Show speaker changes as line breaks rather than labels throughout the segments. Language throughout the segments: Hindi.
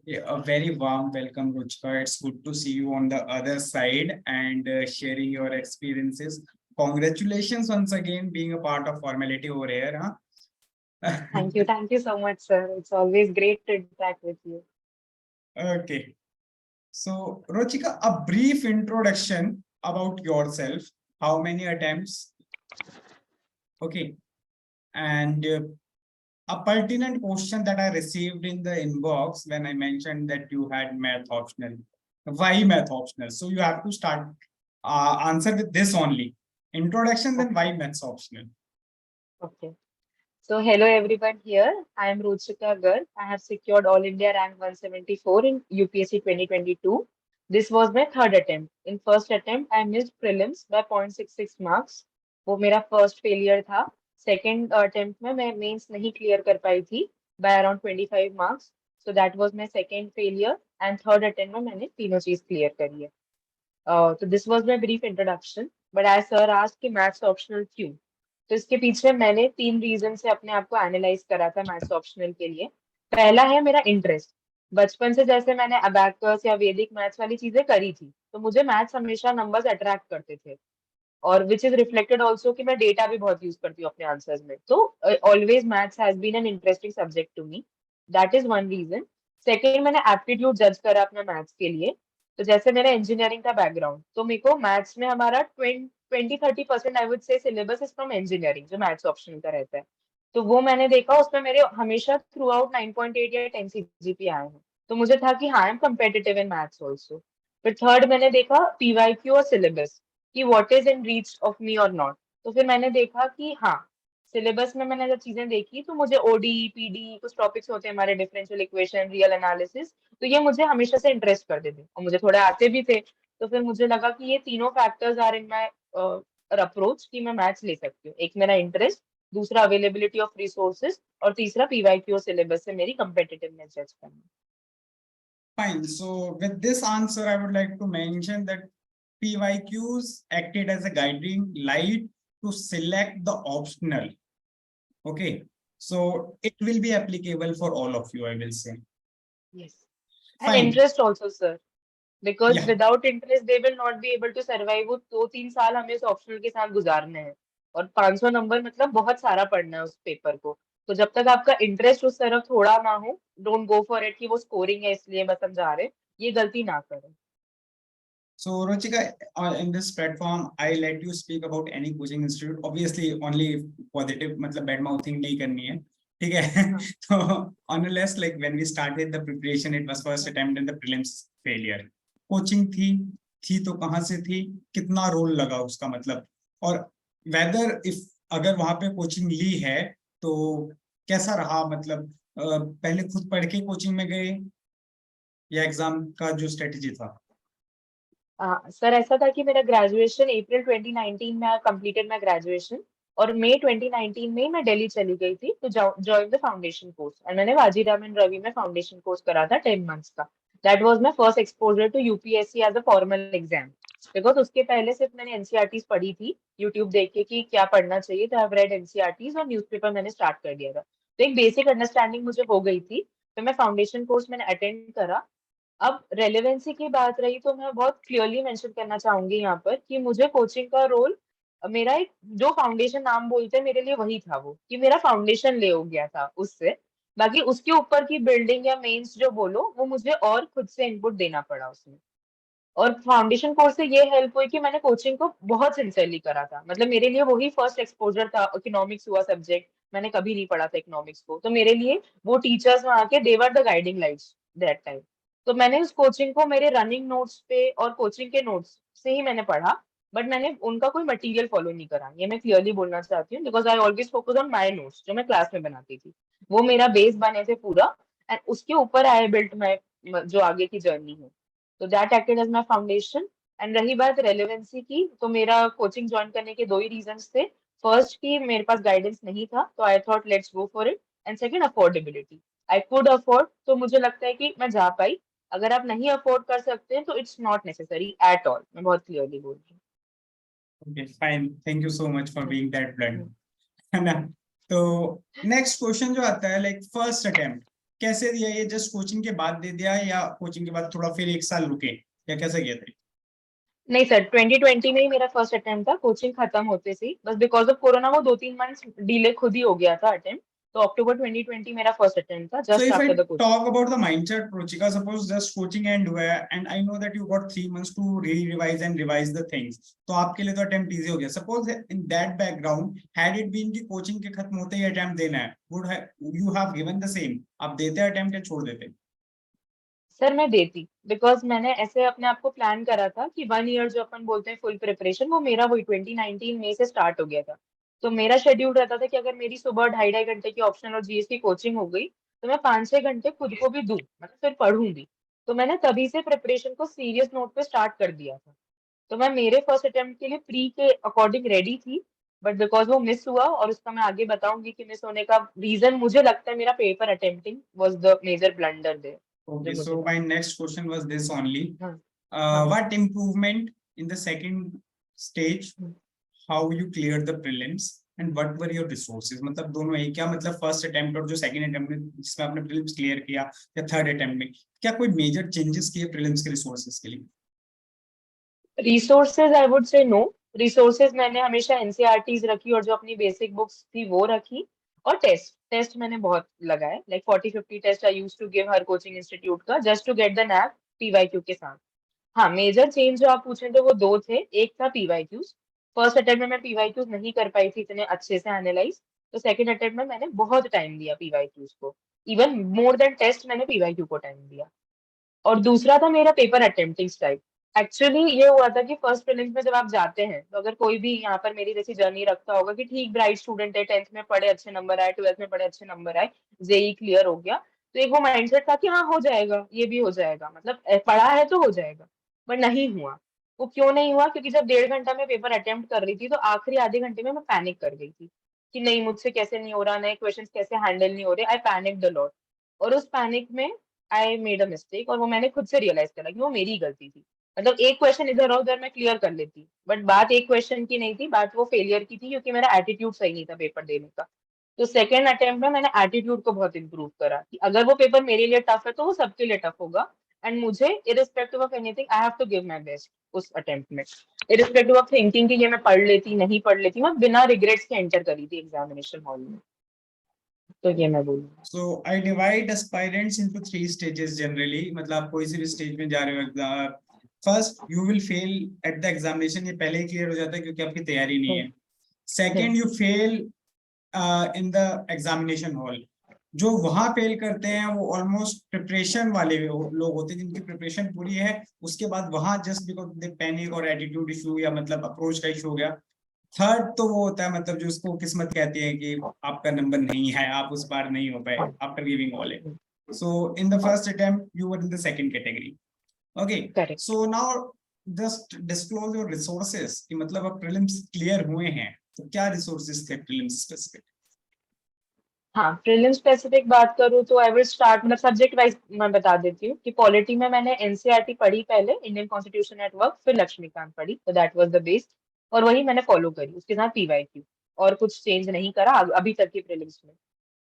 Yeah, a very warm welcome, Ruchika. It's good to see you on the other side and sharing your experiences. Congratulations once again being a part of formality over here, huh?
Thank you so much, sir. It's always great to interact with you.
Okay. So, Ruchika, a brief introduction about yourself. How many attempts? Okay. And a pertinent question that I received in the inbox when I mentioned that you had math optional. Why math optional? So you have to start answer with this only. Introduction, then
Okay.
why maths optional?
Okay. So, hello everyone here. I am Ruchika Garg. I have secured All India rank 174 in UPSC 2022. This was my third attempt. In first attempt, I missed prelims by 0.66 marks. वो मेरा first failure था. Second attempt में मैं mains नहीं clear कर पाई थी by around 25 marks. So that was my second failure. And third attempt में मैंने तीनों चीज clear करी है. तो this was my brief introduction but as sir asked कि मैथ्स ऑप्शनल क्यों, तो इसके पीछे मैंने तीन रीजन से अपने आप को एनालाइज करा था मैथ्स ऑप्शनल के लिए। पहला है मेरा इंटरेस्ट। बचपन से जैसे मैंने अबैकस या वैदिक मैथ्स वाली चीजें करी थी, तो मुझे मैथ्स हमेशा नंबर्स अट्रैक्ट करते थे। और विच इज रिफ्लेक्टेड ऑल्सो कि मैं डेटा भी बहुत यूज करती हूँ अपने आंसर्स में, तो always maths has been an interesting subject to me. That is one reason. Second, मैंने एप्टीट्यूड जज करा अपने मैथ्स के लिए। तो जैसे मेरा इंजीनियरिंग का बैकग्राउंड, तो मेरे को मैथ्स में हमारा 20-30% आई वुड से सिलेबस इज फ्रॉम इंजीनियरिंग, जो मैथ्स ऑप्शन का रहता है। तो वो मैंने देखा, उसमें मेरे हमेशा थ्रू आउट 9.8 या 10 सीजीपी आए हैं। तो मुझे था कि हाँ, I am competitive in maths also. फिर थर्ड मैंने देखा पीवाईक्यू और सिलेबस कि what is in reach of me और नॉट। तो फिर मैंने देखा कि हाँ, सिलेबस में मैंने जब चीजें देखी तो मुझे ओडी पीडी कुछ टॉपिक्स होते हैं हमारे, डिफरेंशियल इक्वेशन, रियल एनालिसिस, तो ये मुझे हमेशा से इंटरेस्ट करते थे और मुझे थोड़े आते भी थे। तो फिर मुझे लगा कि ये तीनों factors are in my approach कि मैं मैथ्स ले सकती हूँ। एक मेरा इंटरेस्ट, दूसरा अवेलेबिलिटी ऑफ रिसोर्सेज, और तीसरा पीवाईक्यू सिलेबस से मेरी कम्पिटिटिवनेस जज करना।
Fine. So with this answer, I would like to mention that PYQs acted as a guiding light to select the optional. Okay. So it will be applicable for all of you, I will say.
Yes. And
Fine.
interest also, sir. Because
Yeah.
Without interest they will not be able to survive. वो 2-3 साल हमें इस ऑप्शनल के साथ गुजारने हैं, और 500 नंबर मतलब बहुत सारा पढ़ना है उस पेपर को। तो जब तक आपका इंटरेस्ट उस तरफ थोड़ा ना हो, डोंट गो फॉर इट कि वो स्कोरिंग है इसलिए बस हम जा रहे हैं, ये गलती ना करें।
So Ruchika, in this platform, I let you speak about any coaching institute. Obviously, only positive, मतलब bad mouthing नहीं करनी है, ठीक है?
हाँ,
तो unless like when we started the preparation, it was first attempt and the prelims failure. Coaching थी तो कहाँ से थी? कितना रोल लगा उसका मतलब? और whether if अगर वहाँ पे कोचिंग ली है तो कैसा रहा, मतलब पहले खुद पढ़ के कोचिंग में गए या एग्जाम का जो स्ट्रेटेजी था?
सर ऐसा था कि मेरा ग्रेजुएशन अप्रैल 2019 में कंप्लीटेड माय ग्रेजुएशन, और मई 2019 में मैं दिल्ली चली गई थी तो जॉइन द फाउंडेशन कोर्स, और मैंने वाजीराम एंड रवि में फाउंडेशन कोर्स करा था 10 मंथ्स का। That was my first exposure to UPSC as a formal exam. Because उसके पहले सिर्फ मैंने एनसीईआरटीज पढ़ी थी यूट्यूब देख के कि क्या पढ़ना चाहिए, तो आई हैव रेड एनसीईआरटीज, और न्यूज़पेपर मैंने स्टार्ट कर दिया था, तो एक बेसिक अंडरस्टैंडिंग मुझे हो गई थी। तो मैं फाउंडेशन कोर्स मैंने अटेंड करा। अब रेलेवेंसी की बात रही तो मैं बहुत क्लियरली मेंशन करना चाहूंगी यहाँ पर कि मुझे कोचिंग का रोल, मेरा एक जो फाउंडेशन नाम बोलते हैं मेरे लिए वही था, वो कि मेरा फाउंडेशन ले हो गया था उससे। बाकी उसके ऊपर की बिल्डिंग या मेंस जो बोलो, वो मुझे और खुद से इनपुट देना पड़ा उसमें। और फाउंडेशन कोर्स से ये हेल्प हुई कि मैंने कोचिंग को बहुत सिंसियरली करा था। मतलब मेरे लिए वही फर्स्ट एक्सपोजर था। इकोनॉमिक्स हुआ सब्जेक्ट, मैंने कभी नहीं पढ़ा था इकोनॉमिक्स को, तो मेरे लिए वो टीचर्स वहाँ के they were the guiding lights that time. तो मैंने उस कोचिंग को मेरे रनिंग नोट्स पे और कोचिंग के नोट्स से ही मैंने पढ़ा, बट मैंने उनका कोई मटेरियल फॉलो नहीं करा, ये मैं क्लियरली बोलना चाहती हूँ। Because I always focus on my notes जो मैं क्लास में बनाती थी, वो मेरा बेस बने थे पूरा। एंड उसके ऊपर आई बिल्ट माई जो आगे की जर्नी है। तो that acted as my foundation. And रही बात रेलेवेंसी की, तो मेरा कोचिंग ज्वाइन करने के दो ही रीजंस थे। फर्स्ट कि मेरे पास गाइडेंस नहीं था, तो I thought let's go for it. And second, affordability. I could afford, तो मुझे लगता है कि मैं जा पाई। अगर आप नहीं अफोर्ड कर सकते हैं तो it's not necessary at all, मैं बहुत क्लियरली बोल रही
Okay, fine. Thank you so much for
हूँ।
being that blunt. है ना? तो नेक्स्ट क्वेश्चन जो आता है, लाइक फर्स्ट अटेम्प्ट, कैसे दिया ये, जस्ट कोचिंग के बाद दे दिया या कोचिंग के बाद थोड़ा फिर 1 साल रुके, या कैसे किया था?
नहीं सर, 2020 में ही मेरा फर्स्ट अटेम्प्ट था, कोचिंग खत्म होते से बस बिकॉज ऑफ कोरोना वो 2-3 मंथ्स डिले खुद ही हो गया था अटेम्प्ट। तो अक्टूबर 2020 मेरा फर्स्ट अटेम्प्ट था,
So
just
if I
after the coaching.
talk about the mindset, Ruchika, suppose just coaching and where, and I know that you got 3 months to revise and revise the things. तो आपके लिए तो attempt easy हो गया. Suppose in that background, had it been कि coaching के खत्म होते ही attempt देना है, would have you have given the same? आप देते attempt या छोड़ देते?
सर मैं देती, बिकॉज मैंने ऐसे अपने आप को प्लान करा था कि 1 ईयर जो अपन बोलते हैं फुल प्रिपरेशन, वो मेरा वही 2019 मई से स्टार्ट हो गया था। तो मेरा शेड्यूल रहता था कि अगर मेरी सुबह 2.5-2.5 घंटे की ऑप्शनल और जीएस की कोचिंग हो गई, तो मैं 5-6 घंटे खुद को भी दूं, मतलब फिर पढ़ूंगी। तो मैंने तभी से प्रिपरेशन को सीरियस नोट पे स्टार्ट कर दिया था। तो मैं मेरे फर्स्ट अटेम्प्ट के लिए प्री के अकॉर्डिंग रेडी थी, बट बिकॉज वो मिस हुआ, और उसका मैं आगे बताऊंगी कि मिस होने का रीजन मुझे लगता है मेरा paper attempting was the major blunder there, जो
Okay,
मुझे
so
लगता
my next question was this only.
है। हाँ हाँ।
What improvement in the second stage? How you cleared the prelims and what were your resources? मतलब दोनों एक, क्या मतलब फर्स्ट अटेम्प्ट और जो सेकंड अटेम्प्ट में जिसमें आपने प्रीलिम्स क्लियर किया, या थर्ड अटेम्प्ट में क्या कोई मेजर चेंजेस किए प्रीलिम्स के रिसोर्सेज के लिए?
Resources I would say no. Resources मैंने हमेशा एनसीईआरटीज रखी, और जो अपनी बेसिक बुक्स थी वो रखी। और टेस्ट टेस्ट मैंने बहुत लगाए, like 40-50 test I use to give हर कोचिंग इंस्टीट्यूट का, just to get the knack PYQ के साथ। हाँ, मेजर चेंज जो आप पूछे थे वो दो थे। एक था पीवाईक्यूज। फर्स्ट अटेम्प्ट में मैं पीवाईक्यूज नहीं कर पाई थी इतने अच्छे से एनालाइज। तो सेकंड अटेम्प्ट में मैंने बहुत टाइम दिया पीवाईक्यूज को, इवन मोर देन टेस्ट मैंने पीवाईक्यू को टाइम दिया। और दूसरा था मेरा पेपर अटेम्प्टिंग स्टाइल। एक्चुअली ये हुआ था कि फर्स्ट प्रीलिम्स में जब आप जाते हैं, तो अगर कोई भी यहाँ पर मेरी जैसी जर्नी रखता होगा कि ठीक ब्राइट स्टूडेंट है, 10th में पढ़े अच्छे नंबर आए, 12th में पढ़े अच्छे नंबर आए, जेई क्लियर हो गया, तो एक वो माइंडसेट था कि हाँ हो जाएगा, ये भी हो जाएगा, मतलब पढ़ा है तो हो जाएगा। पर नहीं हुआ। वो क्यों नहीं हुआ? क्योंकि जब 1.5 घंटा मैं पेपर अटेम्प्ट कर रही थी, तो आखिरी आधे घंटे में मैं पैनिक कर गई थी कि नहीं मुझसे कैसे नहीं हो रहा, नए क्वेश्चन कैसे हैंडल नहीं हो रहे। आई पैनिक द लॉट। और उस पैनिक में आई मेड अ मिस्टेक, और वो मैंने खुद से रियलाइज करा कि वो मेरी गलती थी। मतलब एक क्वेश्चन इधर और उधर मैं क्लियर कर लेती, बट बात एक क्वेश्चन की नहीं थी, बात वो फेलियर की थी, क्योंकि मेरा एटीट्यूड सही नहीं था पेपर देने का। तो सेकेंड अटेम्प्ट में मैंने एटीट्यूड को बहुत इंप्रूव करा कि अगर वो पेपर मेरे लिए टफ है तो वो सबके लिए टफ होगा। एंड मुझे irrespective of anything I have to give my best उस अटेम्प्ट में। इरिस्पेक्टिव ऑफ थिंकिंग कि ये मैं पढ़ लेती नहीं पढ़ लेती, मैं बिना रिग्रेट्स के एंटर करी थी एग्जामिनेशन हॉल में। तो ये मैं बोलूँ।
So I divide aspirants into 3 stages generally. मतलब आप कोई सी भी स्टेज में जा रहे हो, first you will fail at the examination, ये पहले ही क्लियर हो जाता है क्योंकि आपकी तैयारी नहीं है। Second, you fail in the examination hall. जो वहां फेल करते हैं वो ऑलमोस्ट प्रिपरेशन वाले लोग होते हैं, जिनकी प्रिपरेशन पूरी है, उसके बाद वहां जस्ट बिकॉज दे पैनिक और एटीट्यूड इशू या मतलब अप्रोच का इशू हो गया। थर्ड तो वो होता है मतलब जो उसको किस्मत कहती है कि आपका नंबर नहीं है, आप उस बार नहीं हो पाए after giving all it. So in the first attempt you were in the second category. Okay,
correct.
So now just disclose your resources कि मतलब अब प्रीलिम्स क्लियर हुए हैं तो क्या रिसोर्सेस थे प्रीलिम्स स्पेसिफिक?
हाँ, प्रीलिम स्पेसिफिक बात करूँ तो आई विल स्टार्ट, मतलब सब्जेक्ट वाइज मैं बता देती हूँ कि पॉलिटी में मैंने एनसीईआरटी पढ़ी पहले, इंडियन कॉन्स्टिट्यूशन एट वर्क, फिर लक्ष्मीकांत पढ़ी, तो दैट वाज द बेस। और वही मैंने फॉलो करी, उसके साथ पीवाईक्यू, और कुछ चेंज नहीं करा अभी तक की प्रीलिम्स में।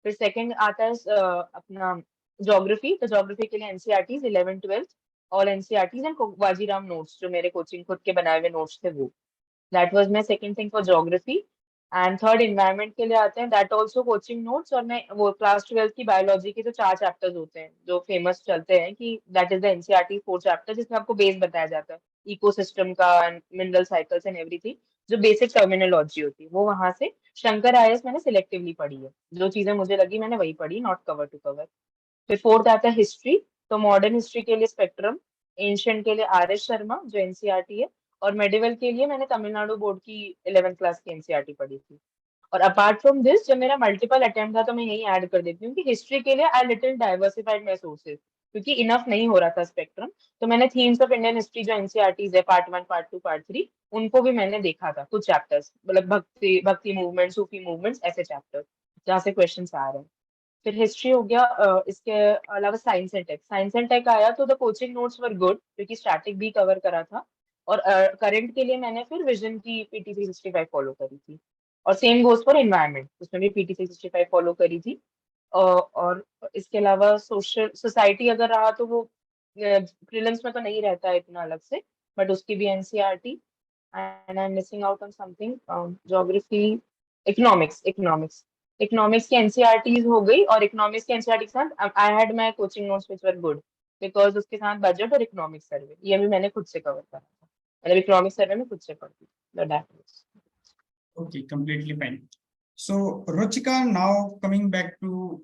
फिर सेकंड आता है अपना ज्योग्राफी। तो ज्योग्राफी के लिए NCERTs 11th-12th, all NCERTs and Vajiram notes, जो मेरे कोचिंग खुद के बनाए हुए नोट्स थे वो। That was my second thing for geography. And third environment के लिए आते हैं, दैट आल्सो कोचिंग नोट्स। और मैं वो क्लास 12th की बायोलॉजी के जो 4 चैप्टर्स होते हैं जो फेमस चलते हैं कि that is the NCERT 4 chapter, जिसमें आपको बेस बताया जाता है इकोसिस्टम का and mineral cycles and everything, जो बेसिक टर्मिनोलॉजी होती है वो वहां से। शंकर आईएएस मैंने सिलेक्टिवली पढ़ी है, जो चीजें मुझे लगी मैंने वही पढ़ी, नॉट कवर टू कवर। फिर फोर्थ आता है हिस्ट्री। तो मॉडर्न हिस्ट्री के लिए स्पेक्ट्रम, एंशियंट के लिए आर एस शर्मा जो एनसीईआरटी है, और मेडिवल के लिए मैंने तमिलनाडु बोर्ड की 11th क्लास की एनसीईआरटी पढ़ी थी। और अपार्ट फ्रॉम दिस, जब मेरा मल्टीपल अटेम्प्ट था, तो मैं यही ऐड कर देती हूँ कि हिस्ट्री के लिए I little diversified my sources, क्योंकि इनफ नहीं हो रहा था स्पेक्ट्रम। तो मैंने थीम्स ऑफ इंडियन हिस्ट्री जो एनसीईआरटीज है, पार्ट 1, पार्ट 2, पार्ट 3, उनको भी मैंने देखा था, कुछ चैप्टर्स, मतलब भक्ति भक्ति मूवमेंट, सूफी मूवमेंट्स, ऐसे चैप्टर जहाँ से क्वेश्चन आ रहे हैं। फिर हिस्ट्री हो गया। इसके अलावा science and tech, science and tech आया तो the coaching notes were good, क्योंकि स्टैटिक भी कवर करा था। और करंट के लिए मैंने फिर विजन की पीटी 365 फॉलो करी थी। और सेम गोज फॉर इन्वायरमेंट, उसमें भी पीटी 365 फॉलो करी थी। और इसके अलावा सोसाइटी अगर रहा तो वो प्रीलिम्स में तो नहीं रहता है इतना अलग से, बट उसकी भी NCERT. And I am missing out on something, geography, economics की एनसीईआरटीज हो गई, और इकोनॉमिक्स की एनसीईआरटी के साथ I had my coaching notes which were good, because उसके साथ बजट और इकोनॉमिक्स सर्वे ये भी मैंने खुद से कवर करा था, मतलब इकोनॉमिक्स सर्वे में खुद से पढ़ती थी।
Okay, completely fine. So, Ruchika, now coming back to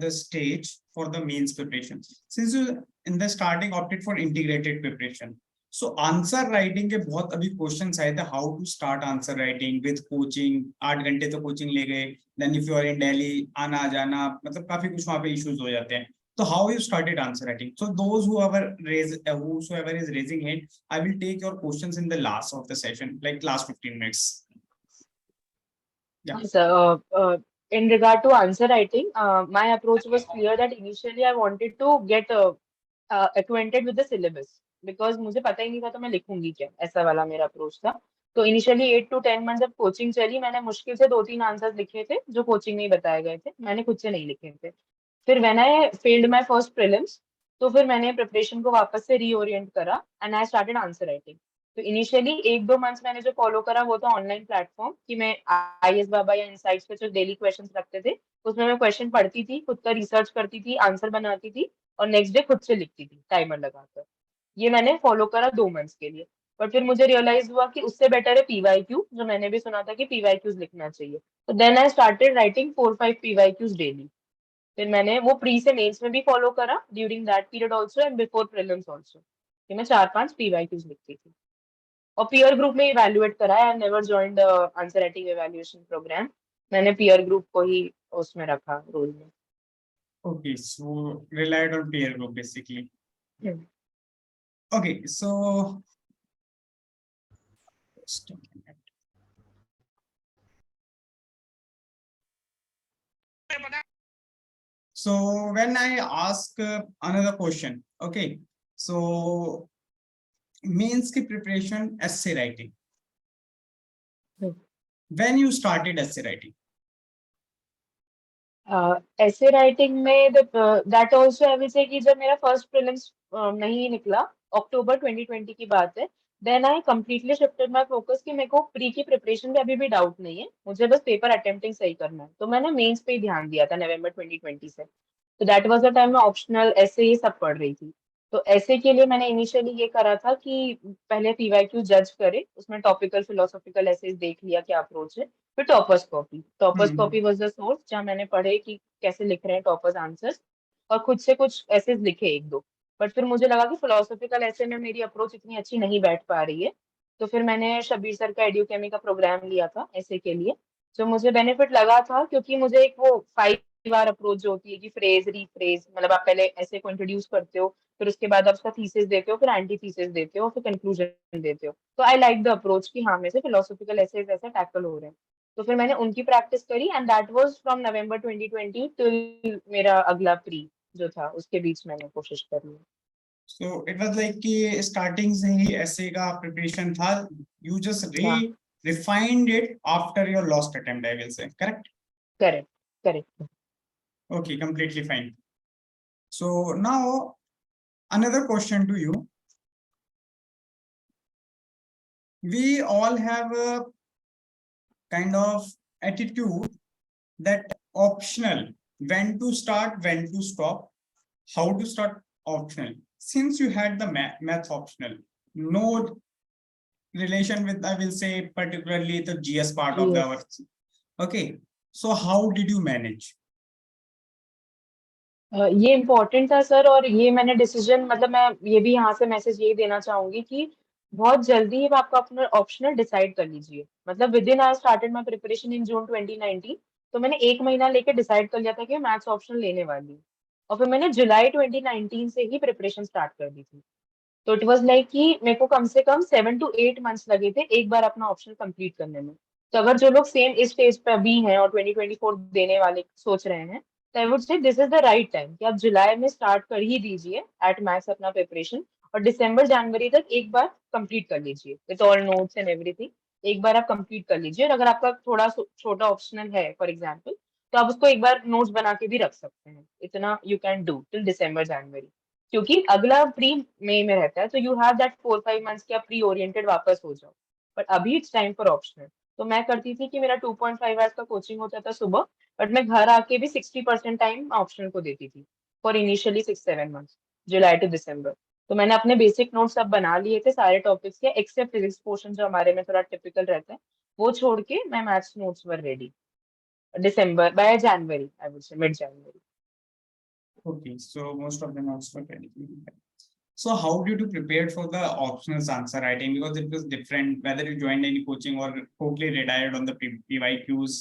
the stage for the mains preparation. Since you in the starting opted for integrated preparation, so answer writing के बहुत अभी questions आए थे, how to start answer writing with coaching, 8 घंटे तो coaching ले गए, then if you are in Delhi, आना जाना, मतलब काफी कुछ वहाँ पे issues हो जाते हैं. So how you started answer writing? So those whoever is raising hand, I will take your questions in the last of the session, like last 15 minutes. Yeah.
So, in regard to answer writing, my approach was clear that initially I wanted to get acquainted with the syllabus, because मुझे पता ही नहीं था तो मैं लिखूंगी क्या, ऐसा वाला मेरा अप्रोच था। तो इनिशियली 8 to 10 मंथ जब कोचिंग चली, मैंने मुश्किल से 2-3 आंसर्स लिखे थे जो कोचिंग में ही बताए गए थे, मैंने खुद से नहीं लिखे थे। फिर when I failed my first prelims, तो फिर मैंने प्रिपरेशन को वापस से रीओरिएंट करा and I started answer writing. तो इनिशियली 1-2 मंथ्स मैंने जो फॉलो करा वो था ऑनलाइन प्लेटफॉर्म, कि मैं आईएएस बाबा या इनसाइट्स पे जो डेली क्वेश्चंस रखते थे उसमें मैं क्वेश्चन पढ़ती थी, खुद का रिसर्च करती थी, आंसर बनाती थी और नेक्स्ट डे खुद से लिखती थी टाइमर लगाकर। ये मैंने फॉलो करा 2 मंथ्स के लिए। बट फिर मुझे रियलाइज हुआ कि उससे बेटर है पीवाईक्यू, जो मैंने भी सुना था कि पीवाईक्यूज लिखना चाहिए। तो then I started writing 4-5 PYQs daily. फिर मैंने वो प्री से मेंस में भी फॉलो करा during that period also and before prelims also, कि मैं 4-5 पीवाईक्यूज लिखती थी। और पीयर ग्रुप में इवैल्यूएट करा है, I never joined answer writing evaluation program, मैंने पीयर ग्रुप को ही उसमें रखा रोल में।
Okay, so relied on peer group basically.
Hmm.
Okay, so just a minute. So when I ask another question, okay, so means की preparation essay writing.
Hmm.
When you started essay writing?
ऐसे राइटिंग में that also I will say कि जब मेरा फर्स्ट प्रीलिम्स नहीं निकला, अक्टूबर 2020 की बात है, then I completely shifted my focus कि मेरे को प्री की प्रिपरेशन में अभी भी डाउट नहीं है, मुझे बस पेपर अटेम्प्टिंग सही करना है। तो मैंने मेंस पे ही ध्यान दिया था नवंबर 2020 से। तो दैट वाज द टाइम मैं ऑप्शनल ऐसे ये सब पढ़ रही थी। तो ऐसे के लिए मैंने इनिशियली ये करा था कि पहले पीवाईक्यू जज करे, उसमें टॉपिकल फिलोसॉफिकल ऐसे देख लिया क्या अप्रोच है। फिर toppers copy was the source जहाँ मैंने पढ़े कि कैसे लिख रहे हैं टॉपर्स आंसर्स, और खुद से कुछ ऐसे लिखे 1-2। बट फिर मुझे लगा कि फिलोसॉफिकल ऐसे में मेरी अप्रोच इतनी अच्छी नहीं बैठ पा रही है। तो फिर मैंने शब्बीर सर का एडुकेमी का प्रोग्राम लिया था ऐसे के लिए, जो मुझे बेनिफिट लगा था, क्योंकि मुझे एक वो 5 बार अप्रोच जो होती है कि फ्रेज रीफ्रेज, मतलब आप पहले ऐसे को इंट्रोड्यूस करते हो, फिर उसके बाद आप उसका थीसिस देते हो, फिर एंटी थीसिस देते हो, फिर कंक्लूजन देते हो। तो आई लाइक द अप्रोच कि हाँ, मेरे से फिलोसॉफिकल ऐसे ऐसे टैकल हो रहे हैं। तो फिर मैंने उनकी प्रैक्टिस करी and that was from November 2020 till मेरा अगला प्री जो था, उसके बीच मैंने कोशिश करी।
So it was like कि starting से ही essay का preparation था, you just
हाँ,
refined it after your lost attempt, I will say, correct?
Correct correct.
Okay, completely fine. So now another question to you. We all have a kind of attitude that optional, when to start, when to stop, how to start optional. Since you had the math optional, no relation with, I will say, particularly the GS part of the
Yes.
our. Okay, so how did you manage?
ये इम्पोर्टेंट था सर, और ये मैंने डिसीजन, मतलब मैं ये भी यहाँ से मैसेज यही देना चाहूंगी कि बहुत जल्दी ही आपका अपना ऑप्शनल डिसाइड कर लीजिए। मतलब within I started my preparation in June 2019, तो मैंने 1 महीना लेके डिसाइड कर लिया था कि मैं मैथ्स ऑप्शनल लेने वाली हूँ, और फिर मैंने जुलाई 2019 से ही प्रिपरेशन स्टार्ट कर दी थी। तो इट वाज लाइक कि मेरे को कम से कम 7 to 8 मंथ्स लगे थे एक बार अपना ऑप्शन कंप्लीट करने में। तो अगर जो लोग सेम इस स्टेज पे अभी हैं और 2024 देने वाले सोच रहे हैं, तो आई वुड से this is the right time कि आप जुलाई में स्टार्ट कर ही दीजिए एट मैक्स अपना प्रिपरेशन, और दिसंबर जनवरी तक एक बार कंप्लीट कर लीजिए with all notes and everything. एक बार आप कंप्लीट कर लीजिए, और अगर आपका थोड़ा छोटा ऑप्शनल है फॉर एग्जाम्पल, तो आप उसको एक बार नोट्स बना के भी रख सकते हैं। इतना you can do till December January, क्योंकि अगला प्री मई में रहता है, तो यू हैव दैट 4-5 मंथ्स की आप प्री ओरिएंटेड वापस हो जाओ। बट अभी इट्स टाइम फॉर ऑप्शनल। तो मैं करती थी कि मेरा 2.5 आवर्स का कोचिंग होता था सुबह, बट मैं घर आके भी 60% टाइम ऑप्शनल को देती थी for initially 6-7 months, July to December. तो मैंने अपने बेसिक नोट्स सब बना लिए थे सारे टॉपिक्स के, एक्सेप्ट फिजिक्स पोर्शन जो हमारे में थोड़ा टिपिकल रहता है, वो छोड़ के मैं maths notes were ready December, by January, I would say mid-January.
Okay, so most of them also technically. So how did you prepare for the optional answer writing? Because it was different whether you joined any coaching or totally relied on the PYQs.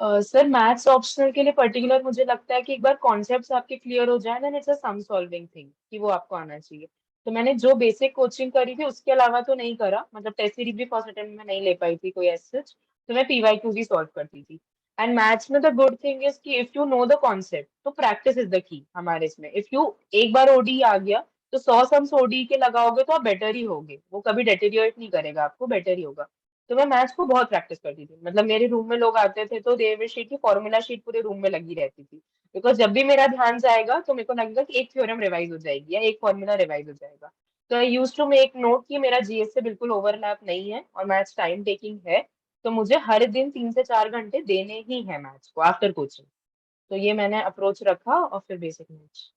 Sir maths optional के लिए पर्टिकुलर मुझे लगता है कि एक बार कॉन्सेप्ट्स आपके क्लियर हो जाए ना, it's a sum solving thing कि वो आपको आना चाहिए। तो मैंने जो बेसिक कोचिंग करी थी उसके अलावा तो नहीं करा, मतलब टेस्ट सीरीज भी फर्स्ट अटेम्प्ट में नहीं ले पाई थी कोई ऐसे, तो मैं पीवाईक्यूज ही सॉल्व करती थी। एंड मैथ्स में द गुड थिंग इज कि if you know the concept तो प्रैक्टिस इज द की हमारे इसमें। इफ यू एक बार ओडी आ गया तो 100 सम्स ओडी के लगाओगे तो आप बेटर ही होगे, वो कभी डेटेरियोरेट नहीं करेगा, आपको बेटर ही होगा। तो मैं मैथ्स को बहुत प्रैक्टिस करती थी, मतलब मेरे रूम में लोग आते थे तो देवर शीट की फॉर्मूला शीट पूरे रूम में लगी रहती थी, बिकॉज जब भी मेरा ध्यान जाएगा तो मेरे को लगेगा कि एक थ्योरम रिवाइज हो जाएगी या एक फॉर्मूला रिवाइज हो जाएगा। तो आई यूज टू मेक नोट कि मेरा जीएस से बिल्कुल ओवरलैप नहीं है और मैथ्स टाइम टेकिंग है, तो मुझे हर दिन 3 से 4 घंटे देने ही है मैथ्स को आफ्टर कोचिंग। तो ये मैंने अप्रोच रखा और फिर basic maths.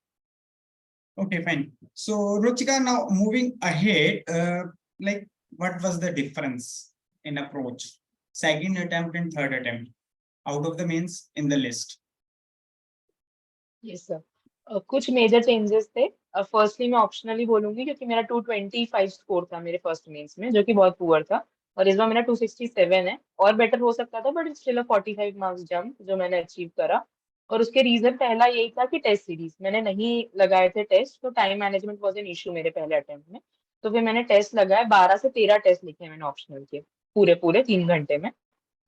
Okay, fine. So Ruchika, now moving ahead, like what was the difference in approach? Second attempt and third attempt out of the mains in the list.
Yes sir, कुछ मेजर चेंजेस थे। फर्स्टली मैं ऑप्शनली बोलूंगी क्योंकि मेरा 225 स्कोर था मेरे फर्स्ट मेंस में, जो कि बहुत पुअर था, और इस बार मेरा 267 है, और बेटर हो सकता था, बट स्टिल 45 मार्क्स जंप जो मैंने अचीव करा। और उसके रीजन पहला यही था कि टेस्ट सीरीज मैंने नहीं लगाए थे टेस्ट, तो time management was an issue मेरे पहले अटेम्प्ट में। तो फिर मैंने टेस्ट लगाए, 12 से 13 टेस्ट लिखे मैंने ऑप्शनल के, पूरे पूरे 3 घंटे में।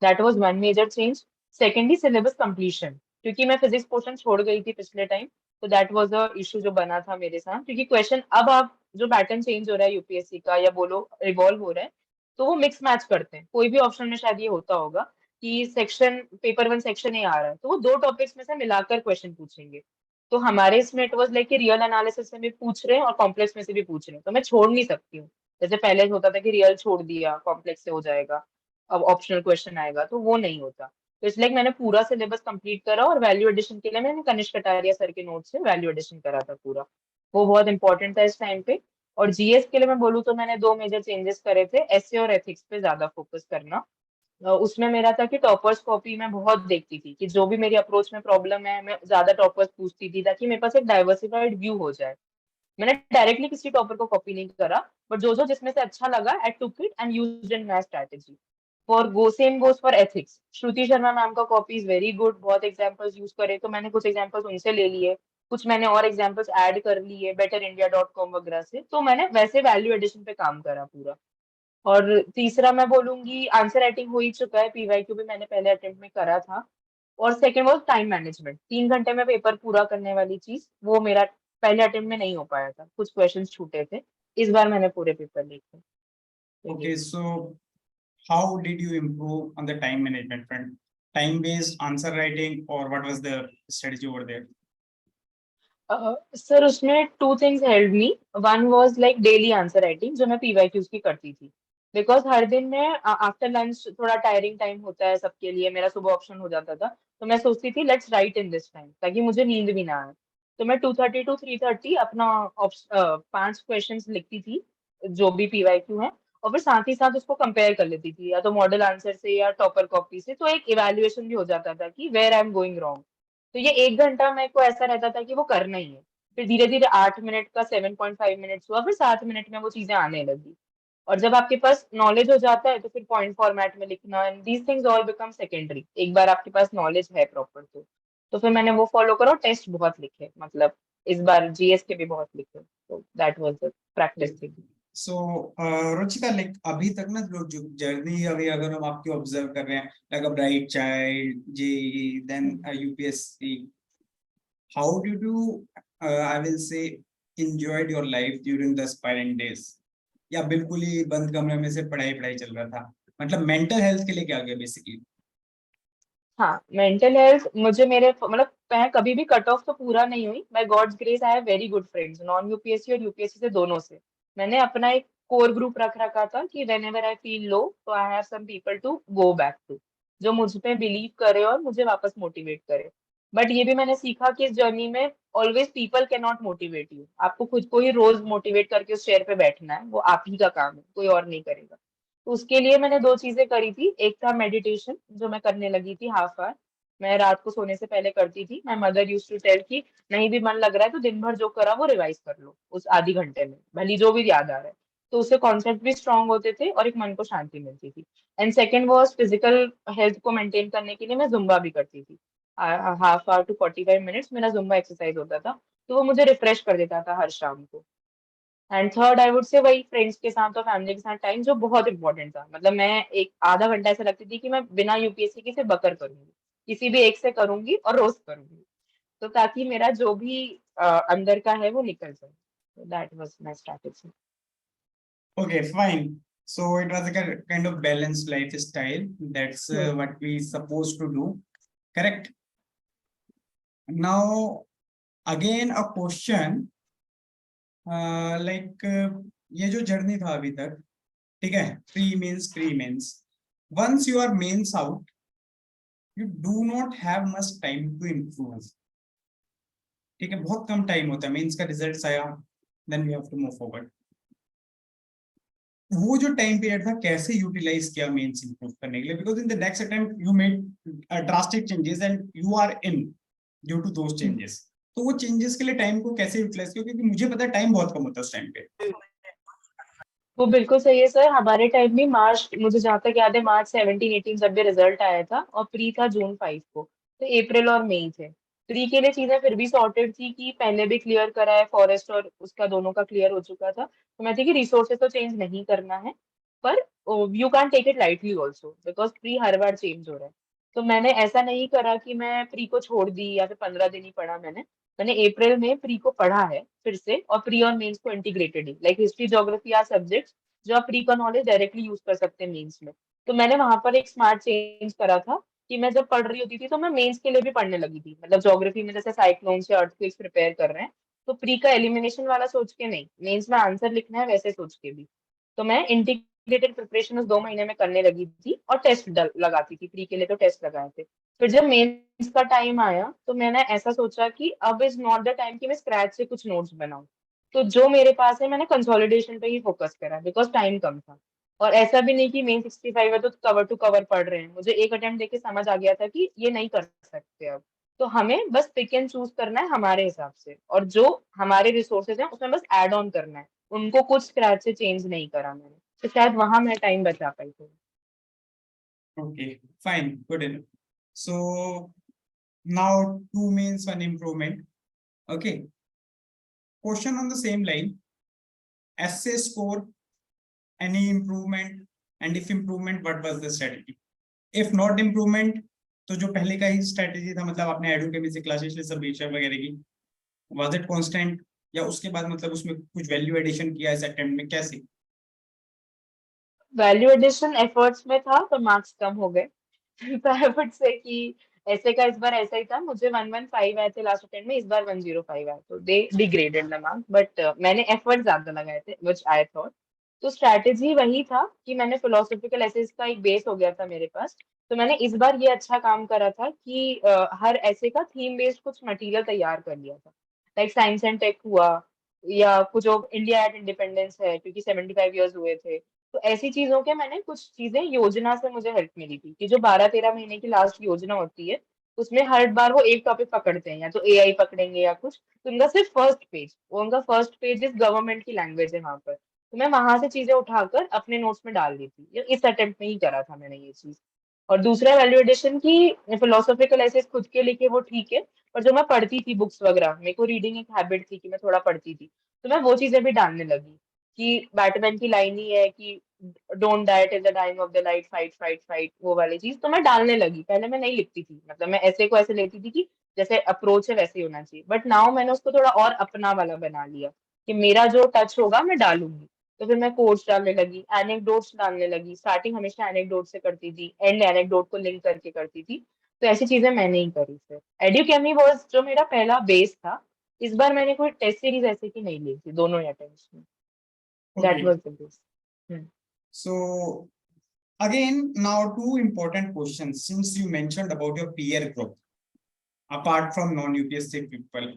That was one major change. Secondly syllabus completion, क्योंकि मैं फिजिक्स पोर्शन छोड़ गई थी पिछले टाइम, तो दैट वाज अ इशू जो बना था मेरे साथ, क्योंकि क्वेश्चन अब आप जो पैटर्न चेंज हो रहा है यूपीएससी का, या बोलो रिवॉल्व हो रहा है, तो वो मिक्स मैच करते हैं। कोई भी ऑप्शन में शायद ये होता होगा कि सेक्शन पेपर 1 सेक्शन ए आ रहा है तो वो दो टॉपिक्स में से मिलाकर क्वेश्चन पूछेंगे। तो हमारे इसमें इट वाज लाइक कि रियल एनालिसिस से भी पूछ रहे हैं और कॉम्प्लेक्स में से भी पूछ रहे हैं, तो मैं छोड़ नहीं सकती हूँ। जैसे पहले होता था कि रियल छोड़ दिया कॉम्प्लेक्स से हो जाएगा, अब ऑप्शनल क्वेश्चन आएगा, तो वो नहीं होता। तो इसलिए मैंने पूरा सिलेबस कंप्लीट करा, और वैल्यू एडिशन के लिए मैंने कनिष्क कटारिया सर के नोट से वैल्यू एडिशन करा था पूरा। वो बहुत इंपॉर्टेंट था इस टाइम पे। और जीएस के लिए मैं बोलूँ तो मैंने दो मेजर चेंजेस करे थे, एसए और एथिक्स पे ज्यादा फोकस करना। उसमें मेरा था कि टॉपर्स कॉपी मैं बहुत देखती थी, कि जो भी मेरी अप्रोच में प्रॉब्लम है मैं ज्यादा टॉपर्स पूछती थी, ताकि मेरे पास एक डाइवर्सिफाइड व्यू हो जाए। मैंने डायरेक्टली किसी टॉपर को कॉपी नहीं करा, बट जो जो जिसमें से अच्छा लगा I took it and used in my strategy. For go same goes for ethics, Shruti Sharma ma'am का कॉपी इज वेरी गुड, बहुत एग्जांपल्स यूज करे, तो मैंने कुछ एग्जांपल्स उनसे ले लिए, कुछ मैंने और एग्जांपल्स ऐड कर लिए betterindia.com वगैरह से, तो मैंने वैसे वैल्यू एडिशन पे काम करा पूरा। और तीसरा मैं बोलूंगी आंसर राइटिंग हो ही चुका है, पीवाईक्यू भी मैंने पहले अटेम्प्ट में करा था। और सेकेंड वाज टाइम मैनेजमेंट, 3 घंटे में पेपर पूरा करने वाली चीज, वो मेरा पहले अटेम्प्ट में नहीं हो पाया था, कुछ क्वेश्चंस छूटे थे, इस बार मैंने पूरे पेपर लिखे। तो
Okay,
ये
so how did you improve on the time management front? Time-based answer writing, or what was the strategy over there?
Sir उसमें two things help me. One was like daily answer writing जो मैं पीवाईक्यूज की करती थी, बिकॉज हर दिन में आफ्टर लंच थोड़ा टायरिंग टाइम होता है सबके लिए, मेरा सुबह ऑप्शन हो जाता था, तो मैं सोचती थी let's write in this time ताकि मुझे नींद भी ना आए। तो मैं 2:30 to 3:30 अपना 5 क्वेश्चन लिखती थी जो भी पीवाईक्यू है, और फिर साथ ही साथ उसको कंपेयर कर लेती थी या तो मॉडल आंसर से या टॉपर कॉपी से, तो एक इवेल्युएशन भी हो जाता था कि where I am going wrong. तो ये 1 घंटा मेरे को ऐसा रहता था कि वो करना ही है। फिर धीरे धीरे 8 मिनट का 7.5 मिनट्स हुआ, फिर 7 मिनट में वो चीजें आने लगी। और जब आपके पास नॉलेज हो जाता है तो फिर पॉइंट फॉर्मेट में लिखना and these things all become secondary, एक बार आपके पास नॉलेज है प्रॉपर तो फिर मैंने वो फॉलो करा और टेस्ट बहुत लिखे, मतलब इस बार जीएस के भी बहुत लिखे, तो that was the practice thing.
So, Ruchika, like अभी तक ना जो जर्नी अभी अगर हम आपकी ऑब्जर्व कर रहे हैं, like a bright child, JEE, then UPSC, how did you, I will say, enjoyed your life during the aspirant days? या बिल्कुल ही बंद कमरे में से पढ़ाई पढ़ाई चल रहा था? मतलब मेंटल हेल्थ के लिए क्या गया बेसिकली?
हाँ, मेंटल हेल्थ मुझे मेरे मतलब मैं कभी भी कट ऑफ तो पूरा नहीं हुई। By God's grace I have very good friends, non UPSC और यूपीएससी से दोनों से। मैंने अपना एक कोर ग्रुप रख रखा था कि whenever I feel low तो I have some people to go back to, जो मुझ पे बिलीव करे और मुझे वापस मोटिवेट करे। बट ये भी मैंने सीखा कि इस जर्नी में always people can not motivate you. आपको खुद को ही रोज मोटिवेट करके उस चेयर पे बैठना है, वो आप ही का काम है, कोई और नहीं करेगा। तो उसके लिए मैंने दो चीजें करी थी। एक था मेडिटेशन, जो मैं करने लगी थी हाफ आवर। मैं रात को सोने से पहले करती थी। My mother use to tell कि नहीं भी मन लग रहा है तो दिन भर जो करा वो रिवाइज कर लो उस आधी घंटे में, भली जो भी याद आ रहा है। तो उससे कॉन्सेप्ट भी स्ट्रांग होते थे और एक मन को शांति मिलती थी। And second was physical health को मेंटेन करने के लिए मैं जुम्बा भी करती थी। हाफ आवर टू 45 मिनट्स मेरा जुम्बा एक्सरसाइज होता था। तो वो मुझे रिफ्रेश कर देता था हर शाम को। एंड थर्ड आई वुड से वही फ्रेंड्स के साथ और फैमिली के साथ टाइम, जो बहुत इंपॉर्टेंट था। मतलब मैं एक आधा घंटा ऐसा लगती थी कि मैं बिना यूपीएससी के सिर्फ बकर करूंगी, किसी भी एक से करूंगी और रोज करूंगी, तो ताकि मेरा जो भी अंदर का है वो निकल जाए। That was my strategy.
Okay, fine. So it was a kind of balanced lifestyle. That's what we supposed to do. Correct. Now, again, a question. Like ये जो जर्नी था अभी तक, ठीक है, pre mains, once you are mains out, you do not have much time to improve. ठीक है, बहुत कम टाइम होता है, मेंस का रिजल्ट आया, then we have to move forward. वो जो टाइम पीरियड था कैसे यूटिलाइज किया मेंस इंप्रूव करने के लिए, because in the next attempt you made drastic changes and you are in due to those changes. तो वो चेंजेस के लिए टाइम को कैसे यूटिलाइज किया, क्योंकि मुझे पता है टाइम बहुत कम होता है उस टाइम पे।
वो बिल्कुल सही है सर। हमारे टाइम में मार्च, मुझे जहाँ तक याद है मार्च 17-18 जब भी रिजल्ट आया था, और प्री था जून 5 को। तो अप्रैल और मई थे। प्री के लिए चीजें फिर भी सॉर्टेड थी कि पहले भी क्लियर करा है, फॉरेस्ट और उसका दोनों का क्लियर हो चुका था। तो मैं थी कि रिसोर्सेज तो चेंज नहीं करना है, पर you can take it lightly also because pre हर बार चेंज हो रहा है। तो मैंने ऐसा नहीं करा कि मैं प्री को छोड़ दी या फिर 15 दिन ही पढ़ा। मैंने अप्रैल में प्री को पढ़ा है फिर से, और प्री और मेंस को इंटीग्रेटेड ही, like history geography are subjects जो आप प्री का नॉलेज डायरेक्टली यूज कर सकते हैं मेंस में। तो मैंने वहां पर एक स्मार्ट चेंज करा था कि मैं जब पढ़ रही होती थी तो मैं मेंस के लिए भी पढ़ने लगी थी। मतलब ज्योग्राफी में जैसे साइक्लोन्स या अर्थक्वेक्स प्रिपेयर कर रहे हैं, तो प्री का एलिमिनेशन वाला सोच के नहीं, मेंस में आंसर लिखना है वैसे सोच के भी। तो मैं इंटीग्रेटेड प्रिपरेशन उस 2 महीने में करने लगी थी, और टेस्ट लगाती थी। प्री के लिए तो टेस्ट लगाए थे। फिर जब मेंस का टाइम आया तो मैंने ऐसा सोचा कि अब इज नॉट द टाइम कि मैं स्क्रैच से कुछ नोट्स बनाऊं। तो जो मेरे पास है मैंने कंसोलिडेशन पे ही फोकस करा, बिकॉज टाइम कम था। और ऐसा भी नहीं कि मेन 65 है तो कवर टू कवर पढ़ रहे हैं। मुझे एक अटेम्प्ट देके समझ आ गया था कि ये नहीं कर सकते अब। तो हमें बस पिक एंड चूज करना है हमारे हिसाब से, और जो हमारे रिसोर्सेज हैं उसमें बस ऐड ऑन करना है, उनको कुछ स्क्रैच से चेंज नहीं करा मैंने। तो शायद वहां मैं टाइम बचा पाई थी।
Okay, fine, good enough. So now to means one improvement. Okay, question on the same line. Essay score, any improvement, and if improvement, what was the strategy? If not improvement, तो जो पहले का ही स्ट्रेटेजी था, मतलब आपने एडुकेमी से क्लासेस ले सब विषय वगैरह की, वाज इट कांस्टेंट, या उसके बाद मतलब उसमें कुछ वैल्यू एडिशन किया इस अटेम्प्ट में, कैसे?
वैल्यू एडिशन एफर्ट्स में था तो मार्क्स कम हो गए। तो आई वुड से कि ऐसे का इस बार ऐसा ही था। मुझे 115 आए थे लास्ट अटेम्प्ट में, इस बार 105 आए, तो दे डिग्रेडेड द मार्क्स। बट मैंने एफर्ट ज्यादा लगाए थे व्हिच आई थॉट। तो स्ट्रैटेजी वही था कि मैंने फिलोसॉफिकल एसेस का एक बेस हो गया था मेरे पास। तो मैंने इस बार ये अच्छा काम करा था कि हर ऐसे का थीम बेस्ड कुछ मटेरियल तैयार कर लिया था। लाइक साइंस एंड टेक हुआ, या कुछ जो इंडिया एट इंडिपेंडेंस है क्योंकि 75 ईयर्स हुए थे। तो ऐसी चीजों के मैंने कुछ चीजें योजना से मुझे हेल्प मिली थी कि जो 12-13 महीने की लास्ट योजना होती है, उसमें हर बार वो एक टॉपिक पकड़ते हैं, या तो एआई पकड़ेंगे या कुछ। तो उनका सिर्फ फर्स्ट पेज, वो उनका फर्स्ट पेज इस गवर्नमेंट की लैंग्वेज है वहां पर। तो मैं वहां से चीजें उठाकर अपने नोट्स में डाल दी थी। इस अटेम्प्ट में ही करा था मैंने ये चीज। और दूसरा वैल्यू एडिशन की, फिलोसॉफिकल ऐसे खुद के लिखे वो ठीक है, पर जो मैं पढ़ती थी बुक्स वगैरह, मेरे को रीडिंग एक हैबिट थी कि मैं थोड़ा पढ़ती थी, तो मैं वो चीजें भी डालने लगी। कि बैटमैन की लाइन ही है कि don't diet is the time of the light, fight fight fight, वो वाली चीज तो मैं डालने लगी। पहले मैं नहीं लिखती थी, मतलब मैं ऐसे को ऐसे लेती थी कि जैसे अप्रोच है वैसे ही होना चाहिए, बट नाउ मैंने उसको थोड़ा और अपना वाला बना लिया कि मेरा जो टच होगा मैं डालूंगी। तो फिर मैं कोट्स डालने लगी, एनेक्डोट्स डालने लगी। स्टार्टिंग हमेशा एनेक्डोट से करती थी, एंड एनेक्डोट को लिंक करके करती थी। तो ऐसी चीजें मैंने ही करी फिर। एडुकेमी वाज जो मेरा पहला बेस था। इस बार मैंने कोई टेस्ट सीरीज ऐसे की नहीं ली थी दोनों अटेम्प्ट्स में। That
Okay.
Was the base.
So again, now two important questions since you mentioned about your peer group, apart from non-UPSC people.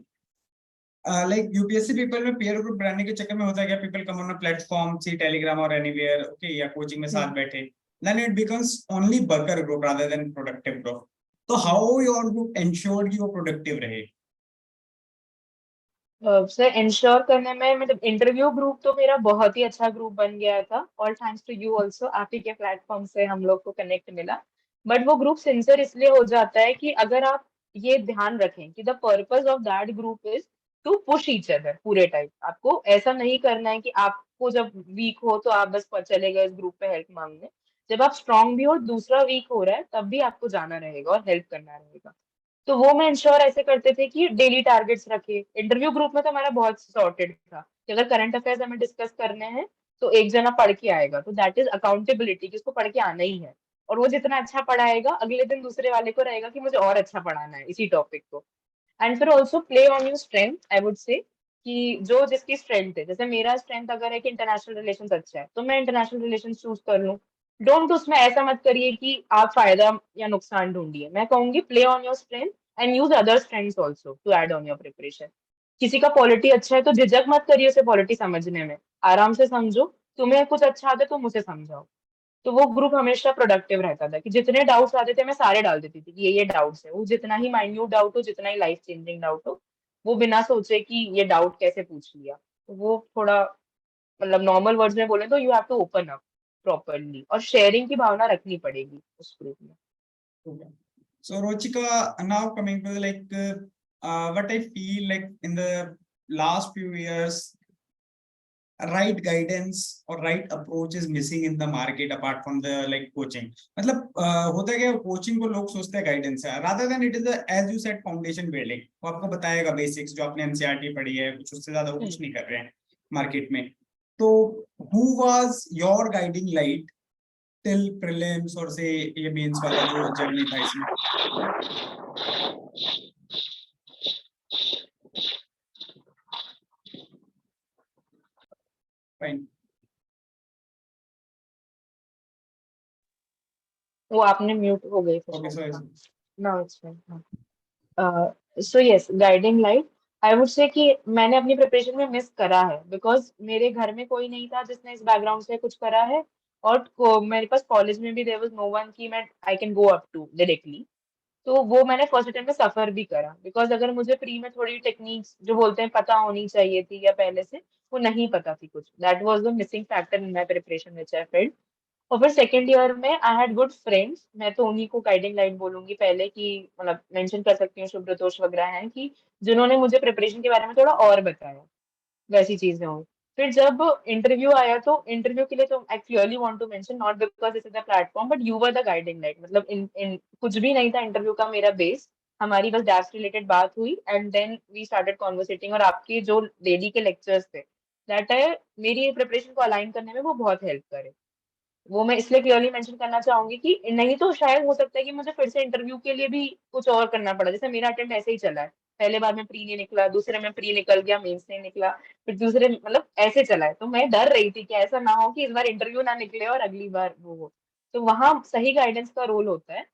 Like UPSC people में peer group बनाने के चक्कर में होता है क्या, people come on a platform, see Telegram or anywhere, okay, या coaching में साथ बैठे, then it becomes only burger group rather than productive group. तो how your group ensured कि वो productive रहे?
सर इंश्योर करने में मतलब इंटरव्यू ग्रुप तो मेरा बहुत ही अच्छा ग्रुप बन गया था। All thanks to you also, आप ही के प्लेटफॉर्म से हम लोग को कनेक्ट मिला। बट वो ग्रुप सिंसियर इसलिए हो जाता है कि अगर आप ये ध्यान रखें कि the purpose of that group is to push each other पूरे टाइम। आपको ऐसा नहीं करना है कि आपको जब वीक हो तो आप बस चले गए इस ग्रुप पे हेल्प मांगने। जब आप स्ट्रांग भी हो, दूसरा वीक हो रहा है, तब भी आपको जाना रहेगा और हेल्प करना रहेगा। तो वो मैं इंश्योर ऐसे करते थे कि डेली टारगेट्स रखे। इंटरव्यू ग्रुप में तो हमारा बहुत सॉर्टेड था कि अगर करंट अफेयर्स हमें डिस्कस करने हैं तो एक जना पढ़ के आएगा, तो दैट इज अकाउंटेबिलिटी कि उसको पढ़ के आना ही है। और वो जितना अच्छा पढ़ाएगा अगले दिन दूसरे वाले को रहेगा कि मुझे और अच्छा पढ़ाना है इसी टॉपिक को। एंड फिर also play on your strength, I would say कि जो जिसकी स्ट्रेंथ है, जैसे मेरा स्ट्रेंथ अगर है कि इंटरनेशनल रिलेशंस अच्छा है तो मैं इंटरनेशनल रिलेशंस चूज कर लूँ। डोंट उसमें ऐसा मत करिए कि आप फायदा या नुकसान ढूंढिए। मैं कहूंगी play on your strength and use other strengths also to add on your preparation. किसी का पॉलिटी अच्छा है तो झिझक मत करिए उसे पॉलिटी समझने में, आराम से समझो। तुम्हें कुछ अच्छा आता है तो मुझे समझाओ। तो वो ग्रुप हमेशा प्रोडक्टिव रहता था कि जितने डाउट्स आते थे मैं सारे डाल देती थी कि ये डाउट्स है, वो जितना ही माइन्यूट डाउट हो, जितना ही लाइफ चेंजिंग डाउट हो, वो बिना सोचे कि ये डाउट कैसे पूछ लिया। तो वो थोड़ा मतलब नॉर्मल वर्ड्स में बोले तो you have to open up properly और शेयरिंग की भावना रखनी पड़ेगी उस ग्रुप में।
Okay. So Rochika, now coming to what I feel like in the last few years, right guidance or right approach is missing in the market apart from the like coaching. मतलब होता है क्या, कोचिंग को लोग सोचते हैं गाइडेंस है, rather than it is the as you said foundation building, वो आपको बताएगा बेसिक्स जो आपने एनसीईआरटी पढ़ी है, कुछ उससे ज्यादा वो कुछ नहीं कर रहे हैं मार्केट में। तो who was your guiding light till prelims और से ये मेंस वाला जो जर्नी था इसमें? Fine.
वो आपने म्यूट हो गई फिर
Okay,
शायद।
so
हाँ, now it's fine. So yes, guiding light, I would say कि मैंने अपनी प्रिपरेशन में मिस करा है बिकॉज मेरे घर में कोई नहीं था जिसने इस बैकग्राउंड से कुछ करा है। और मेरे पास कॉलेज में भी देयर वाज नो वन की मैं I can go up to directly. तो वो मैंने फर्स्ट अटेम्प्ट में सफर भी करा बिकॉज अगर मुझे प्री में थोड़ी टेक्निक्स जो बोलते हैं पता होनी चाहिए थी या पहले से, वो नहीं पता थी कुछ। That was the missing factor in my preparation which I felt. और फिर सेकेंड ईयर में आई हैड गुड फ्रेंड्स, मैं तो उन्हीं को गाइडिंग लाइट बोलूंगी पहले कि मतलब मेंशन कर सकती हूँ, शुभ्रतोष वगैरह हैं कि जिन्होंने मुझे प्रिपरेशन के बारे में थोड़ा और बताया वैसी चीजें हो। फिर जब इंटरव्यू आया तो इंटरव्यू के लिए तो I clearly want to mention not because this is the platform but you were the guiding light. मतलब इन कुछ भी नहीं था इंटरव्यू का मेरा बेस। हमारी बस डैप्स रिलेटेड बात हुई एंड देन वी स्टार्टेड कॉन्वर्सेटिंग। और आपके जो डेली के लेक्चर्स थे, दैट है मेरी प्रिपरेशन को अलाइन करने में वो बहुत हेल्प करे। वो मैं इसलिए क्लियरली मेंशन करना चाहूंगी कि नहीं तो शायद हो सकता है कि मुझे फिर से इंटरव्यू के लिए भी कुछ और करना पड़ा। जैसे मेरा अटेम्प्ट ऐसे ही चला है, पहले बार में प्री नहीं निकला, दूसरे में प्री निकल गया, मेंस नहीं निकला, फिर दूसरे मतलब ऐसे चला है। तो मैं डर रही थी कि ऐसा ना हो कि इस बार इंटरव्यू ना निकले और अगली बार वो हो। तो वहां सही गाइडेंस का रोल होता है।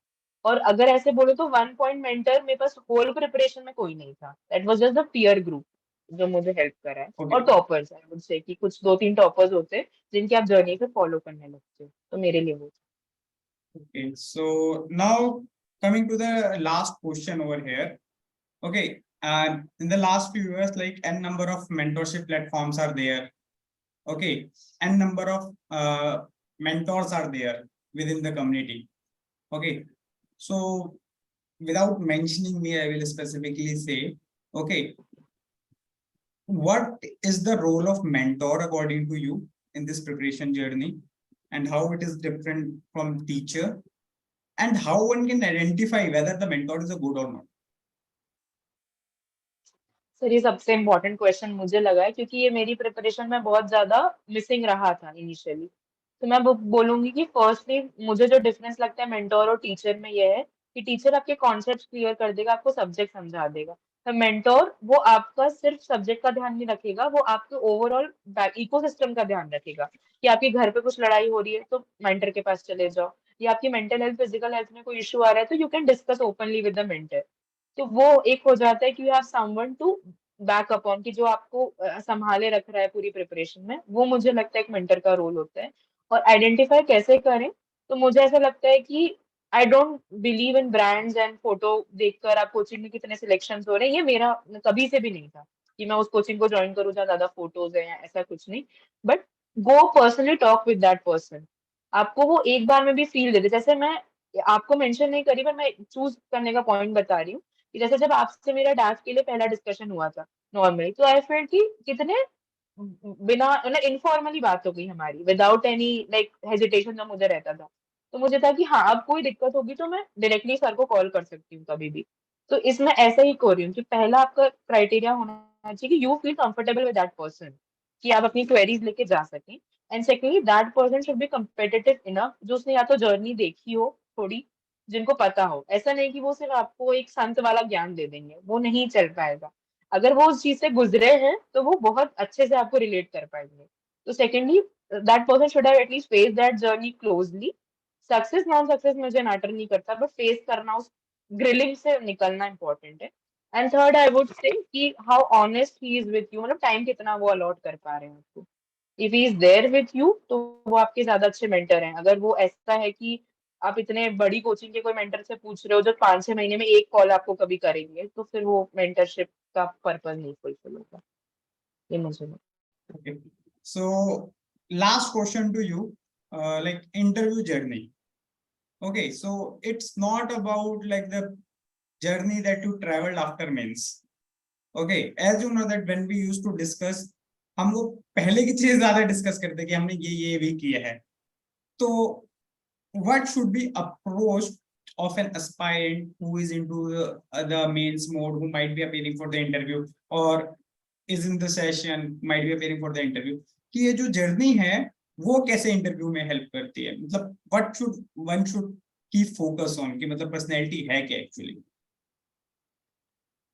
और अगर ऐसे बोलो तो वन पॉइंट मेंटर मेरे पास होल प्रिपरेशन में कोई नहीं था, that was just the peer group जो मुझे हेल्प करा है। और
okay.
Toppers I would say कि कुछ दो तीन टॉपर्स होते हैं जिनकी आप जर्नी पे फॉलो करने लगते हो, तो मेरे लिए वो था।
Okay, so now coming to the last question over here. Okay, in the last few years, like n number of mentorship platforms are there. Okay, n number of mentors are there within the community. Okay, so without mentioning me, I will specifically say, okay, what is the role of mentor according to you in this preparation journey, and how it is different from teacher, and how one can identify whether the mentor is a good or not?
Sir ये सबसे इम्पोर्टेंट क्वेश्चन मुझे लगा है क्योंकि ये मेरी प्रिपरेशन में बहुत ज्यादा मिसिंग रहा था इनिशियली। तो मैं बोलूंगी कि फर्स्टली मुझे जो डिफरेंस लगता है मेंटोर और टीचर में ये है कि टीचर आपके कॉन्सेप्ट क्लियर कर देगा, आपको सब्जेक्ट समझा देगा। तो मेंटोर वो आपका सिर्फ सब्जेक्ट का ध्यान नहीं रखेगा, वो आपके ओवरऑल इकोसिस्टम का ध्यान रखेगा। कि आपके घर पे कुछ लड़ाई हो रही है तो मेंटर के पास चले जाओ, या आपकी मेंटल हेल्थ फिजिकल हेल्थ में कोई इशू आ रहा है तो you can discuss openly with the mentor. तो वो एक हो जाता है कि you have someone to back upon, की जो आपको संभाले रख रहा है पूरी प्रिपरेशन में। वो मुझे लगता है एक मेंटर का रोल होता है। और आइडेंटिफाई कैसे करें, तो मुझे ऐसा लगता है कि I don't believe in brands and photo देखकर आप कोचिंग में कितने सिलेक्शंस हो रहे हैं, ये मेरा कभी से भी नहीं था कि मैं उस कोचिंग को ज्वाइन करूँ जहाँ ज्यादा फोटोज है या ऐसा कुछ नहीं। But go personally talk with that person, आपको वो एक बार में भी फील देते। जैसे मैं आपको मेंशन नहीं करी, पर मैं चूज करने का पॉइंट बता रही हूँ कि जैसे जब आपसे मेरा डैफ के लिए पहला डिस्कशन हुआ था नॉर्मली, तो आई फेल्ट कि कितने बिना मतलब इनफॉर्मली बात हो गई हमारी, विदाउट एनी लाइक हेजिटेशन जो मुझे रहता था। तो मुझे था कि हाँ अब कोई दिक्कत होगी तो मैं डायरेक्टली सर को कॉल कर सकती हूँ कभी भी। तो इसमें ऐसा ही कर रही हूँ कि पहला आपका क्राइटेरिया होना चाहिए कि you feel comfortable with that person, कि आप अपनी क्वेरीज लेके जा सकें। And secondly that person should be competitive enough, जो उसने या तो जर्नी देखी हो थोड़ी, जिनको पता हो। ऐसा नहीं कि वो सिर्फ आपको एक संत वाला ज्ञान दे देंगे, वो नहीं चल पाएगा। अगर वो उस चीज से गुजरे हैं तो वो बहुत अच्छे से आपको रिलेट कर पाएंगे। तो secondly that person should have at least face that journey closely. Success non success मुझे मैटर नहीं करता, बट फेस करना, उस ग्रिलिंग से निकलना इंपॉर्टेंट है। And third I would say कि how honest he is with you, मतलब टाइम कितना वो अलॉट कर पा रहे हैं आपको। If he is there with you तो वो आपके ज्यादा अच्छे मेंटर हैं। अगर वो ऐसा है कि आप इतने बड़ी कोचिंग के कोई मेंटर से पूछ रहे हो जो 5-6 महीने में एक कॉल आपको कभी करेंगे, तो फिर वो मेंटरशिप का पर्पज नहीं फुलफिल होगा, ये मुझे लगता
Okay. So last question to you, like interview journey. Okay, so it's not about like the journey that you traveled after mains. Okay, as you know that when we used to discuss, हम लोग पहले की चीज ज्यादा डिस्कस करते कि हमने ये भी किया है। तो what should be approached of an aspirant who is into the mains mode, who might be appearing for the interview or is in the session, might be appearing for the interview, कि ये जो जर्नी है वो कैसे इंटरव्यू में हेल्प करती है, मतलब what should one should keep focus on, कि मतलब पर्सनैलिटी है क्या एक्चुअली।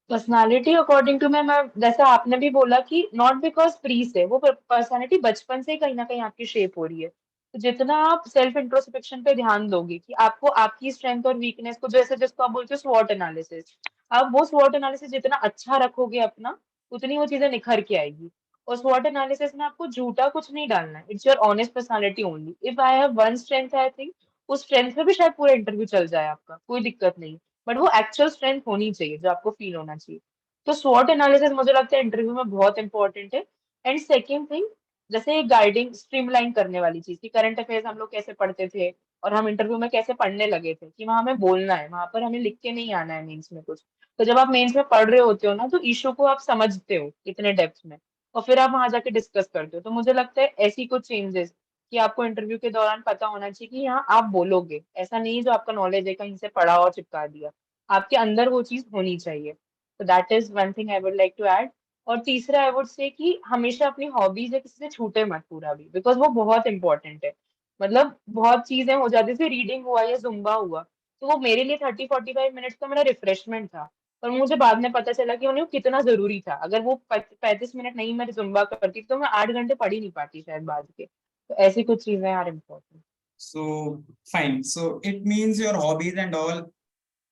पर्सनालिटी अकॉर्डिंग टू मैं जैसा आपने भी बोला कि नॉट बिकॉज प्री से वो पर्सनालिटी बचपन से ही कहीं ना कहीं आपकी शेप हो रही है। तो जितना आप सेल्फ इंट्रोस्पेक्शन पे ध्यान दोगे कि आपको आपकी स्ट्रेंथ और वीकनेस को, जैसे जिसको आप बोलते हो स्वॉट एनालिसिस, आप वो स्वॉट एनालिसिस जितना अच्छा रखोगे अपना, उतनी वो चीजें निखर के आएगी। और स्वॉट एनालिसिस में आपको झूठा कुछ नहीं डालना है, it's your honest personality only. If I have one strength, I think उस स्ट्रेंथ पे भी शायद पूरा इंटरव्यू चल जाए आपका, कोई दिक्कत नहीं। बट वो एक्चुअल स्ट्रेंथ होनी चाहिए जो आपको फील होना चाहिए। तो स्वॉट एनालिसिस मुझे लगता है इंटरव्यू में बहुत इंपॉर्टेंट है। एंड सेकेंड थिंग, जैसे एक गाइडिंग स्ट्रीमलाइन करने वाली चीज की करंट अफेयर्स हम लोग कैसे पढ़ते थे और हम इंटरव्यू में कैसे पढ़ने लगे थे कि वहां हमें बोलना है, वहां पर हमें लिख के नहीं आना है मेंस में कुछ। तो जब आप मेंस में पढ़ रहे होते हो ना, तो इशू को आप समझते हो इतने डेप्थ में, और फिर आप वहां जाके डिस्कस करते हो। तो मुझे लगता है ऐसी कुछ चेंजेस कि आपको इंटरव्यू के दौरान पता होना चाहिए कि यहाँ आप बोलोगे, ऐसा नहीं जो आपका नॉलेज है कहीं से पढ़ा और चिपका दिया, आपके अंदर वो चीज होनी चाहिए। तो that is one thing I would like to add. और तीसरा आई वुड से कि हमेशा अपनी हॉबीज है किसी से छूटे मत पूरा भी, बिकॉज वो बहुत इंपॉर्टेंट है। मतलब बहुत चीजें हो जाती, जैसे रीडिंग हुआ या जुम्बा हुआ, तो वो मेरे लिए 30-45 मिनट्स का मेरा रिफ्रेशमेंट था। पर मुझे बाद में पता चला कि उन्हें वो कितना जरूरी था। अगर वो 35 मिनट नहीं मैं जुम्बा करती तो मैं 8 घंटे पढ़ ही नहीं पाती शायद बाद के। तो ऐसी कुछ चीजें are important.
So fine, so it means your hobbies and all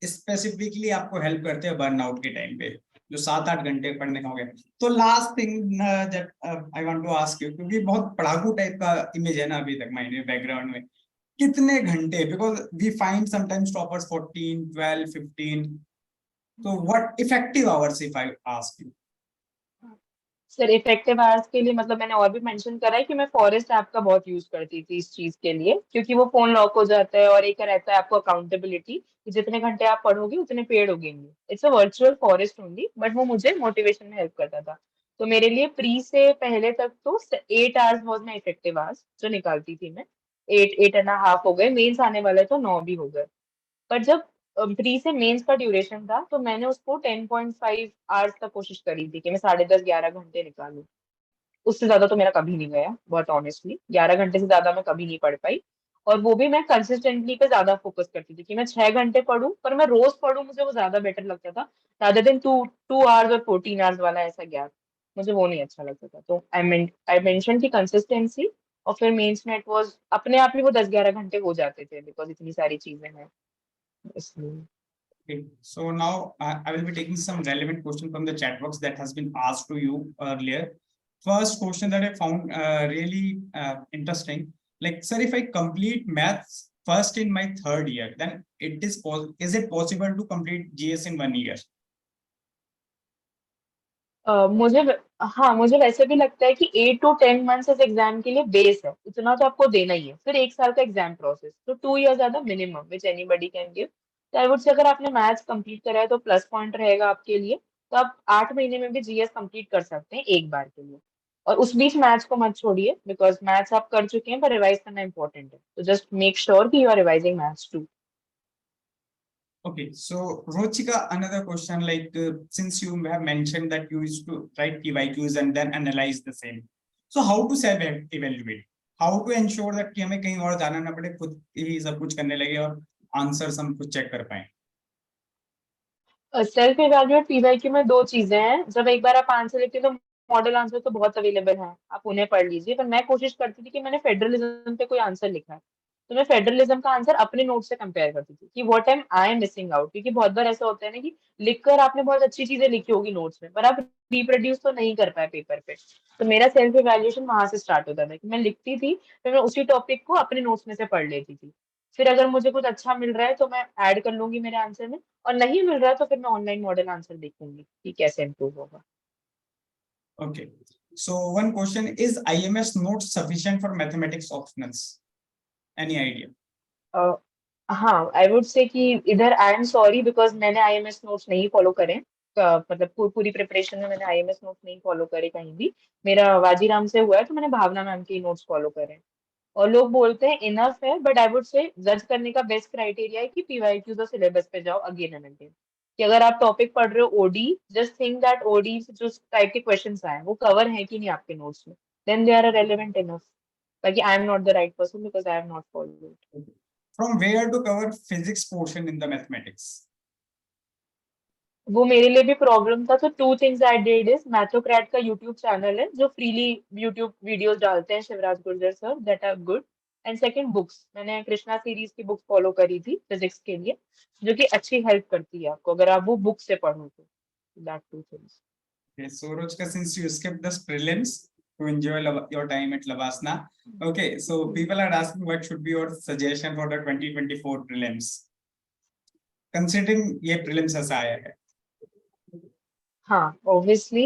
specifically आपको हेल्प करते हैं बर्नआउट के टाइम पे, जो 7-8 घंटे पढ़ने का हो गया। तो last thing that I want to ask you, क्योंकि बहुत पढ़ाकू टाइप का इमेज है ना अभी तक माइंड में, बैकग्राउंड में, कितने घंटे, because we find sometimes toppers 14 12 15, तो what effective hours if I ask you.
Sir effective hours के लिए मतलब मैंने और भी मेंशन करा है कि मैं फॉरेस्ट ऐप का बहुत यूज करती थी इस चीज के लिए, क्योंकि वो फोन लॉक हो जाता है और एक रहता है आपको अकाउंटेबिलिटी कि जितने घंटे आप पढ़ोगे उतने पेड़ उगेंगे। It's a virtual forest only, but वो मुझे मोटिवेशन में हेल्प करता था। तो मेरे लिए प्री से पहले तक तो 8 hours was my effective hours जो निकालती थी मैं। 8-8.5 हो गए, मेंस आने वाले तो 9 भी हो गए। पर जब प्री से मेंस का ड्यूरेशन था तो मैंने उसको 10.5 आवर्स तक कोशिश करी थी कि मैं 10.5-11 घंटे निकालूं। उससे ज्यादा तो मेरा कभी नहीं गया, बहुत ऑनेस्टली 11 घंटे से ज्यादा मैं कभी नहीं पढ़ पाई। और वो भी मैं कंसिस्टेंटली पे ज्यादा फोकस करती थी कि मैं 6 घंटे पढूं, पर मैं रोज पढूं, मुझे वो ज्यादा बेटर लगता था रादर देन 2 आवर्स और 14 आवर्स वाला ऐसा गैप। मुझे वो नहीं अच्छा लगता था। तो आई मेंशन की कंसिस्टेंसी, और फिर मेंस में इट वाज अपने आप ही वो 10-11 घंटे हो जाते थे बिकॉज इतनी सारी चीजें हैं इसलिए।
Okay, so now I will be taking some relevant question from the chat box that has been asked to you earlier. First question that I found really interesting. Like, sir, if I complete maths first in my third year, then is it possible to complete GS in 1 year?
हाँ, मुझे वैसे भी लगता है कि 8 to 10 मंथ्स इस एग्जाम के लिए बेस है, इतना तो आपको देना ही है। फिर 1 साल का एग्जाम प्रोसेस, तो 2 years are the minimum which anybody can give. तो आई वुड से अगर आपने मैथ्स कंप्लीट करा है तो प्लस पॉइंट रहेगा आपके लिए। तो आप 8 महीने में भी जीएस कंप्लीट कर सकते हैं एक बार के लिए। और उस बीच मैथ्स को मत छोड़िए, बिकॉज मैथ्स आप कर चुके हैं पर रिवाइज करना इंपॉर्टेंट है। तो जस्ट मेक श्योर कि you are revising maths too.
Okay, so Rochika, another question, like since you have mentioned that you used to write PYQs and then analyze the same. So how to self evaluate? How to ensure that कि हमें कहीं और जाना ना पड़े, खुद ही सब कुछ करने लगे और आंसर हम खुद चेक कर पाए?
सेल्फ इवैल्यूएट पीवाईक्यू में दो चीजें हैं। जब एक बार आप आंसर लिखते हैं तो मॉडल आंसर तो बहुत अवेलेबल है, आप उन्हें पढ़ लीजिए। पर मैं कोशिश करती थी कि मैंने फेडरलिज्म पे कोई आंसर लिखा है तो मैं फेडरलिज्म का आंसर अपने नोट से कंपेयर करती थी कि what am I am missing out. क्योंकि बहुत बार ऐसा होता है ना कि लिखकर आपने बहुत अच्छी चीजें लिखी होगी नोट्स में, पर आप रिप्रोड्यूस तो नहीं कर पाए पेपर पे। तो मेरा सेल्फ इवैल्यूएशन वहां से स्टार्ट होता था कि मैं लिखती थी, फिर मैं उसी टॉपिक को अपने नोट्स में से पढ़ लेती थी। फिर अगर मुझे कुछ अच्छा मिल रहा है तो मैं ऐड कर लूंगी मेरे आंसर में, और नहीं मिल रहा है तो फिर मैं ऑनलाइन मॉडल आंसर देखूंगी कि कैसे इम्प्रूव होगा।
Okay, so one question is IMS notes sufficient for mathematics optionals? Any idea?
अ, हाँ, आई वुड से कि इधर आई एम सॉरी बिकॉज मैंने आईएमएस नोट्स नहीं फॉलो करे। मतलब पूरी प्रिपरेशन में मैंने आईएमएस नोट्स नहीं फॉलो करे कहीं भी। मेरा वाजीराम से हुआ है तो मैंने भावना मैम के नोट्स फॉलो करे। और लोग बोलते हैं इनफ है, बट आई वुड से जज करने का बेस्ट क्राइटेरिया है कि पीवाईक्यूज और सिलेबस पे जाओ अगेन एंड अगेन। कि अगर आप टॉपिक पढ़ रहे हो OD, just think that OD से जो टाइप के क्वेश्चंस आए हैं वो कवर है कि नहीं आपके नोट्स में, then they are relevant enough. बाकी I am not the right person because I have not followed.
From where to cover physics portion in the mathematics?
वो मेरे लिए भी प्रॉब्लम था। तो two things I did is, Mathocrat का यूट्यूब चैनल है जो फ्रीली यूट्यूब वीडियोस डालते हैं Shivraj Gurjar sir, that are good. And second, books, मैंने कृष्णा सीरीज की बुक फॉलो करी थी फिजिक्स के लिए, जो कि अच्छी हेल्प करती है आपको अगर आप वो बुक से पढ़ो तो। That two things.
Okay, so Rochka, since you skipped the prelims to enjoy your time at Lavasna, okay, so people are asking what should be your suggestion for the 2024 prelims, considering ये prelims ऐसा आया है.
हाँ, ऑब्वियसली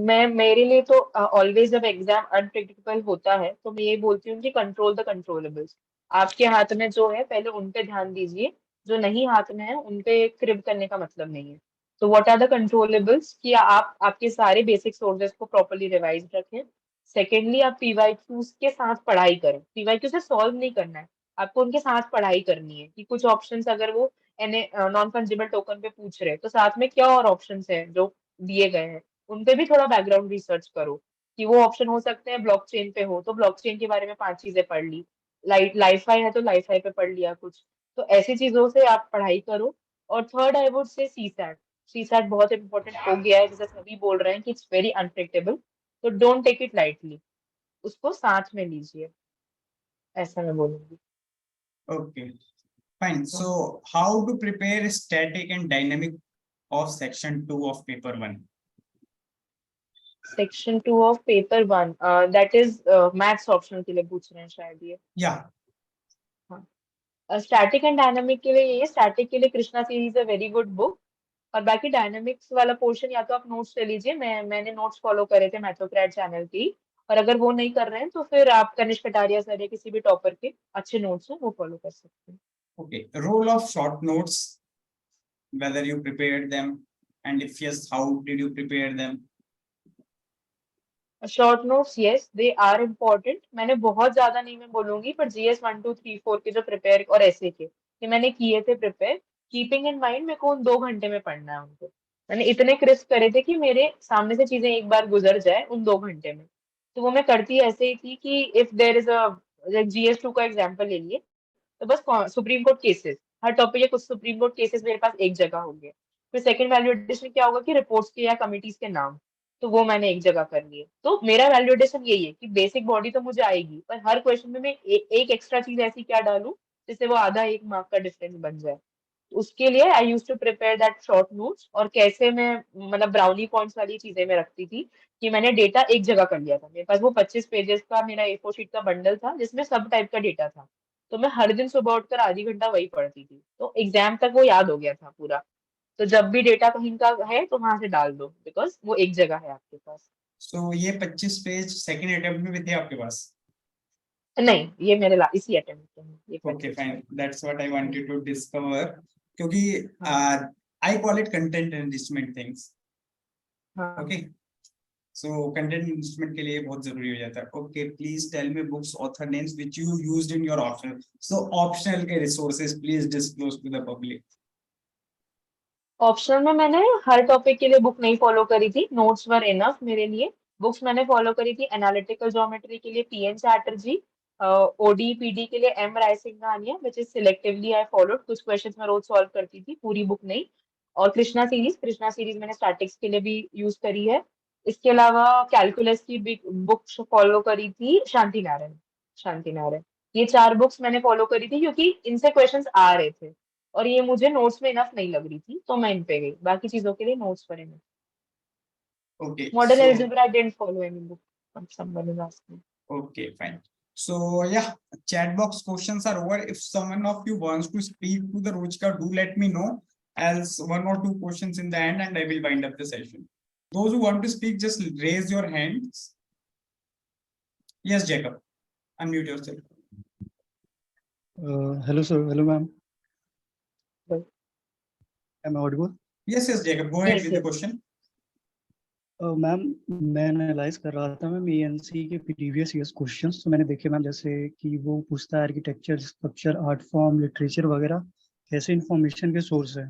मैं मेरे लिए तो ऑलवेज जब एग्जाम अनप्रिडिक्टेबल होता है तो मैं ये बोलती हूँ कि कंट्रोल द कंट्रोलेबल्स। आपके हाथ में जो है पहले उन पे ध्यान दीजिए, जो नहीं हाथ में है उन पे क्रिब करने का मतलब नहीं है। तो व्हाट आर द कंट्रोलेबल्स कि आप आपके सारे बेसिक सोर्सेज को प्रॉपर्ली रिवाइज रखें। सेकेंडली, आप पीवाईक्यूज के साथ पढ़ाई करें। पीवाईक्यू से सॉल्व नहीं करना है, आपको उनके साथ पढ़ाई करनी है कि कुछ ऑप्शंस अगर वो नॉन फंजिबल टोकन पे पूछ रहे हैं तो साथ में क्या और ऑप्शंस है जो दिए गए हैं, उन पे भी थोड़ा बैकग्राउंड रिसर्च करो कि वो ऑप्शन हो सकते हैं ब्लॉकचेन पे हो तो ब्लॉकचेन के बारे में 5 चीजें पढ़ ली। लाइफाई है तो लाइफाई पे पढ़ लिया कुछ। तो ऐसी चीजों से आप पढ़ाई करो। और थर्ड, आई वुड से सीसैट। सीसैट बहुत इंपॉर्टेंट हो गया है, जैसे सभी बोल रहे हैं कि इट्स वेरी अनप्रेडिक्टेबल। तो डोंट टेक इट लाइटली, उसको साथ में लीजिए, ऐसा मैं बोलूंगी।
Okay, fine. So how to prepare static and dynamic of section 2 of paper 1?
Section 2 of paper 1, that is maths optional के लिए पूछ रहे हैं शायद ये।
Yeah.
हाँ, स्टैटिक एंड डायनामिक के लिए ये, स्टैटिक के लिए कृष्णा सीरीज है वेरी गुड बुक। और बाकी डायनामिक्स वाला पोर्शन या तो आप नोट्स ले लीजिए, मैंने नोट्स फॉलो करे थे मैथोक्रेट चैनल की। और अगर वो नहीं कर रहे हैं तो फिर आप कनिष्क कटारिया सर या किसी भी टॉपर के अच्छे नोट्स हैं वो फॉलो कर सकते हैं।
Okay. Role of short notes, whether you prepared them, and if yes, how did you prepare them?
Short notes, yes they are important. मैंने बहुत ज्यादा नहीं मैं बोलूंगी, पर जीएस 1 2 3 4 के जो प्रिपेयर और ऐसे के ये मैंने किए थे प्रिपेयर, कीपिंग इन माइंड मेरे को उन 2 घंटे में पढ़ना है उनको। मैंने इतने क्रिस्प करे थे कि मेरे सामने से चीजें एक बार गुजर जाए उन 2 घंटे में। तो वो मैं करती ऐसे ही थी कि if there is a GS2 का एग्जाम्पल ले लिए, तो बस सुप्रीम कोर्ट केसेस, हर टॉपिक के कुछ सुप्रीम कोर्ट केसेस मेरे पास एक जगह होंगे। फिर सेकंड वैल्यू एडिशन क्या होगा कि रिपोर्ट्स के या कमिटीज के नाम, तो वो मैंने एक जगह कर लिए। तो मेरा वैल्यू एडिशन यही है कि बेसिक बॉडी तो मुझे आएगी, पर हर क्वेश्चन में मैं एक एक्स्ट्रा चीज ऐसी क्या डालूं जिससे वो आधा एक मार्क का डिफरेंस बन जाए। तो उसके लिए I use to prepare that short notes. और कैसे मैं मतलब ब्राउनी पॉइंट्स वाली चीजें मैं रखती थी कि मैंने डेटा एक जगह कर लिया था। मेरे पास वो 25 पेजेस का मेरा A4 शीट का बंडल था जिसमें सब टाइप का डेटा था। तो मैं हर दिन सुबह उठकर आधी घंटा वही पढ़ती थी, तो एग्जाम तक वो याद हो गया था पूरा। तो जब भी डेटा कहीं का है तो वहां से डाल दो, बिकॉज वो एक जगह है आपके पास।
सो ये 25 पेज सेकंड अटेम्प्ट में भी थे आपके पास?
नहीं, ये मेरे इसी अटेम्प्ट में ये
ओके
25
फाइन,
है।
That's what I wanted to discover, क्योंकि I call it content enrichment things.
हाँ।
ओके, सो कंटेंट एनरिचमेंट के लिए बहुत जरूरी हो जाता है। Okay, please tell me books author names which you used in your optional. So optional के resources please disclose to the public.
Optional में मैंने हर टॉपिक के लिए बुक नहीं फॉलो करी थी, नोट्स वर इनफ मेरे लिए। बुक्स मैंने फॉलो करी थी एनालिटिकल ज्योमेट्री के लिए PN चैटर्जी, OD PD के लिए M Raisinghania, which is selectively I followed. कुछ क्वेश्चंस मैं रोज सॉल्व करती थी, पूरी बुक नहीं। और कृष्णा सीरीज मैंने स्टैटिक्स के लिए भी यूज करी है। इसके अलावा कैलकुलस की बुक फॉलो करी थी शांति नारायण। ये 4 बुक्स मैंने फॉलो करी थी क्योंकि इनसे क्वेश्चंस आ रहे थे और ये मुझे नोट्स में इनफ नहीं लग रही थी, तो मैं इन पे गई। बाकी चीजों के लिए नोट्स पर enough.
Okay
modern
so
algebra I didn't follow any book, someone is asking.
okay, fine. So yeah, chat box questions are over. If someone of you wants to speak to the Ruchika, do let me know. Else one or two questions in the end, and I will wind up the session. Those who want to speak, just raise your hands. Yes, Jacob, unmute yourself.
Hello, sir. Hello, ma'am. Am I audible?
Yes, Jacob. Go ahead
Yes,
with the
yes.
question.
Ma'am, मैं एनालाइज कर रहा था मैम ENC के प्रीवियस ईयर्स क्वेश्चंस। तो मैंने देखे मैम, जैसे कि वो पूछता है architecture, structure, art form, literature वगैरह कैसे इंफॉर्मेशन के सोर्स है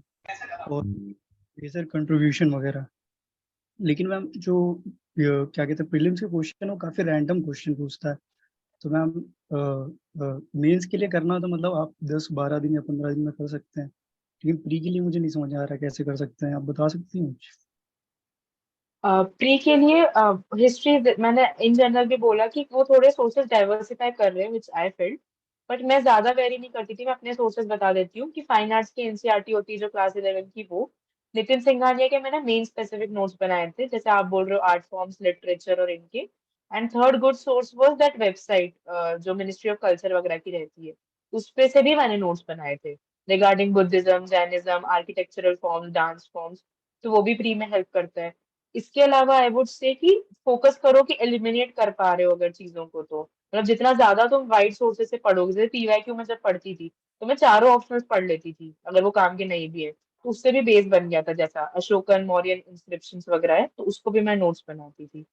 और मेजर कंट्रीब्यूशन वगैरह। लेकिन मैम जो क्या कहते हैं प्रीलिम्स के क्वेश्चन है वो काफ़ी रैंडम क्वेश्चन पूछता है। तो मैम मेंस के लिए करना हो तो मतलब आप 10-12 दिन या 15 दिन में कर सकते हैं, लेकिन प्री के लिए मुझे नहीं समझ आ रहा कैसे कर सकते हैं, आप बता सकती हैं?
प्री के लिए हिस्ट्री मैंने इन जनरल भी बोला कि वो थोड़े सोर्सेज डाइवर्सिफाई कर रहे हैं, विच आई फेल्ट। बट मैं ज्यादा वेरी नहीं करती थी, मैं अपने सोर्सेज बता देती हूँ कि फाइन आर्ट्स की एनसीईआरटी होती है जो क्लास 11 की, वो नितिन सिंघानिया के मैंने मेन स्पेसिफिक नोट्स बनाए थे, जैसे आप बोल रहे हो आर्ट फॉर्म्स, लिटरेचर और इनके। And third good source was that website जो मिनिस्ट्री ऑफ कल्चर वगैरह की रहती है, उस पे से भी मैंने नोट्स बनाए थे regarding Buddhism, Jainism, architectural forms, dance forms. तो वो भी प्री में हेल्प करता है। इसके अलावा आई वुड से कि फोकस करो कि एलिमिनेट कर पा रहे हो अगर चीजों को, तो मतलब जितना ज्यादा तुम वाइड सोर्सेज से पढ़ोगे, जैसे PYQ में जब पढ़ती थी तो मैं चारों ऑप्शंस पढ़ लेती थी अगर वो काम के नहीं भी है, तो उससे भी बेस बन गया था। जैसा अशोकन मौर्यन इंस्क्रिप्शंस वगैरह है, तो उसको भी मैं नोट्स बनाती थी।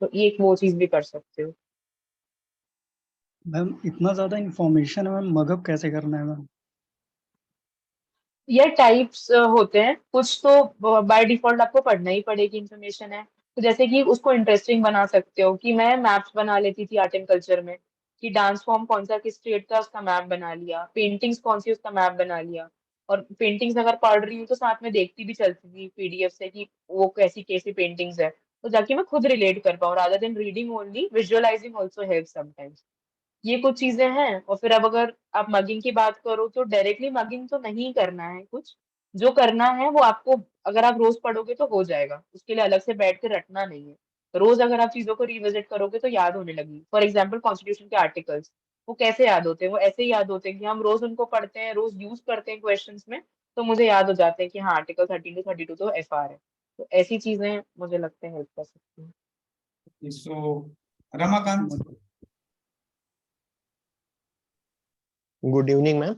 तो ये एक वो चीज भी कर सकते हो।
मैम इतना ज़्यादा इंफॉर्मेशन है मैम, मगअप कैसे करना है मैम?
ये टाइप्स होते हैं कुछ, तो बाय डिफॉल्ट आपको पढ़ना ही पड़ेगी, इन्फॉर्मेशन है। तो जैसे कि उसको इंटरेस्टिंग बना सकते हो कि मैं मैप्स बना लेती थी आर्ट एंड कल्चर में, कि डांस फॉर्म कौन सा किस स्टेट का, उसका मैप बना लिया, पेंटिंग्स कौन सी उसका मैप बना लिया। और पेंटिंग्स अगर पढ़ रही हूँ तो साथ में देखती भी चलती थी PDF से कि वो कैसी कैसी पेंटिंग्स है, तो जाके मैं खुद रिलेट कर पाऊँ, rather than reading only, visualising also help sometimes. ये कुछ चीजें हैं। और फिर अब अगर आप मगिंग की बात करो तो डायरेक्टली मगिंग तो नहीं करना है कुछ, जो करना है वो आपको, अगर आप रोज पढ़ोगे तो हो जाएगा, उसके लिए अलग से बैठ के रटना नहीं है। रोज अगर आप चीजों को रिविजिट करोगे तो याद होने लगी। फॉर एग्जाम्पल कॉन्स्टिट्यूशन के आर्टिकल्स, वो कैसे याद होते हैं? वो ऐसे ही याद होते हैं कि हम रोज उनको पढ़ते हैं, रोज यूज करते हैं क्वेश्चंस में, तो मुझे याद हो जाते हैं कि हाँ आर्टिकल 13 to 32 तो FR है। तो ऐसी चीजें मुझे लगता है हेल्प कर सकती हैं।
So Ramakant.
Good evening ma'am.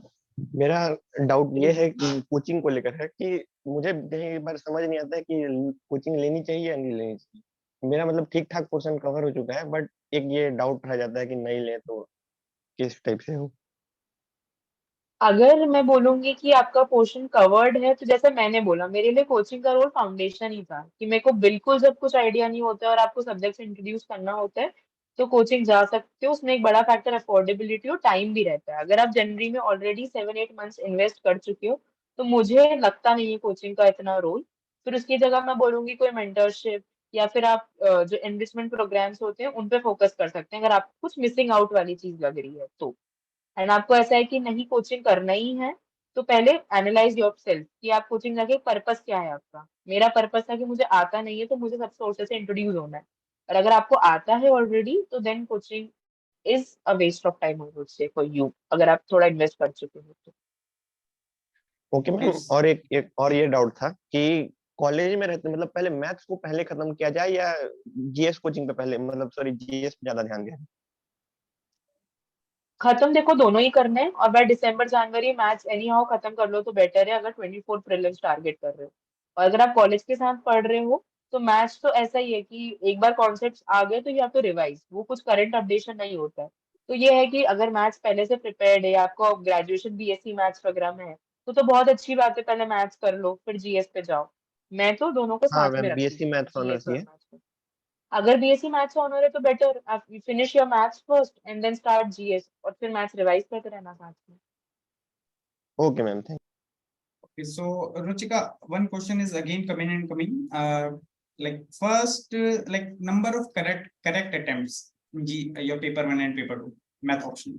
मेरा डाउट ये है कि कोचिंग को लेकर है कि मुझे कई बार समझ नहीं आता है कि कोचिंग लेनी चाहिए या नहीं लेनी चाहिए। मेरा मतलब ठीक ठाक पोर्शन कवर हो चुका है, बट एक ये डाउट रह जाता है कि नहीं ले तो किस टाइप से हो।
अगर मैं बोलूंगी कि आपका पोर्शन कवर्ड है, तो जैसे मैंने बोला मेरे लिए कोचिंग का रोल फाउंडेशन ही था, कि मेरे को बिल्कुल जब कुछ आइडिया नहीं होता है और आपको सब्जेक्ट से इंट्रोड्यूस करना होता है, तो कोचिंग जा सकते हो। उसमें एक बड़ा फैक्टर अफोर्डेबिलिटी और टाइम भी रहता है। अगर आप जनवरी में ऑलरेडी 7-8 मंथ्स इन्वेस्ट कर चुके हो तो मुझे लगता नहीं है कोचिंग का इतना रोल। फिर उसकी जगह मैं बोलूंगी कोई मेंटरशिप या फिर आप जो इन्वेस्टमेंट प्रोग्राम्स होते हैं उन पे फोकस कर सकते हैं, अगर आपको कुछ मिसिंग आउट वाली चीज लग रही है तो। एंड आपको ऐसा है कि नहीं कोचिंग करना ही है, तो पहले एनालाइज योरसेल्फ कि आप कोचिंग जाके पर्पस क्या है आपका। मेरा पर्पस था कि मुझे आता नहीं है तो मुझे सब सोर्सेस से इंट्रोड्यूस होना है। और अगर आपको आता है ऑलरेडी तो then coaching is a waste of time, I would say, for you, अगर आप थोड़ा इन्वेस्ट कर चुके हो तो।
Okay ma'am,
Yes.
और एक और ये डाउट था कि कॉलेज में रहते मतलब पहले मैथ्स को पहले खत्म किया जाए या जीएस कोचिंग पे पहले, मतलब सॉरी जीएस पे ज्यादा ध्यान दें?
खत्म देखो दोनों ही करने हैं, और by December January maths any how खत्म कर लो तो बेटर है, अगर 24 प्रीलिम्स टारगेट कर रहे हो। और अगर आप कॉलेज के साथ पढ़ रहे हो तो मैथ्स तो ऐसा ही है कि एक बार कॉन्सेप्ट्स आ गए तो यू हैव टू रिवाइज, वो कुछ करंट अपडेशन नहीं होता है। तो ये है कि अगर मैथ्स पहले से प्रिपेयर्ड है, आपको ग्रेजुएशन बीएससी मैथ्स वगैरह में है, तो बहुत अच्छी बात है, पहले मैथ्स कर लो फिर जीएस पे जाओ। मैं तो दोनों को
हाँ
साथ में
मैम,
रखती
बीएससी
थी,
मैथ्स
जीएस
ऑनर्स ही
और
है।
मैथ्स। अगर बीएससी मैथ्स ऑनर है तो बेटर आप finish your maths first and then start GS, और फिर मैथ्स रिवाइज करते रहना साथ में।
Okay ma'am, thank
Okay, so Ruchika, one question is again coming. Like first, like number of correct attempts in your paper 1 and paper 2 math option.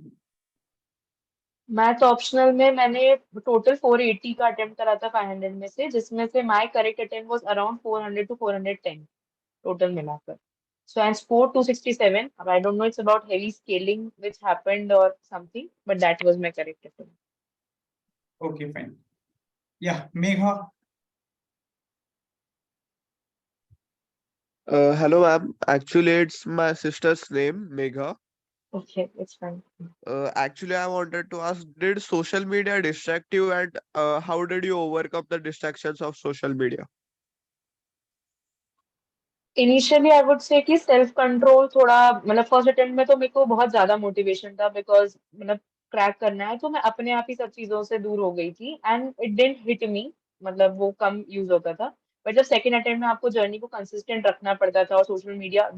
Math optional में मैंने टोटल 480 का अटेम्प्ट करा था 500 में से, जिसमें से my correct attempt was around 400 to 410 total मिलाकर। So I scored 267. I don't know, it's about heavy scaling which happened or something, but that was my correct attempt.
Okay, fine. Yeah, Megha.
Hello, ma'am. Actually, it's my sister's name, Megha.
Okay, it's fine.
Actually, I wanted to ask, did social media distract you, and how did you overcome the distractions of social media?
Initially I would say कि सेल्फ कंट्रोल थोड़ा, मतलब फर्स्ट अटेम्प्ट में तो मेरे को बहुत ज्यादा मोटिवेशन था, बिकॉज मतलब क्रैक करना है, तो मैं अपने आप ही सब चीजों से दूर हो गई थी and it didn't hit me, मतलब वो कम यूज होता था। बट जब सेकंड अटेम्प्ट में आपको जर्नी को कंसिस्टेंट रखना पड़ता था और सोशल मीडिया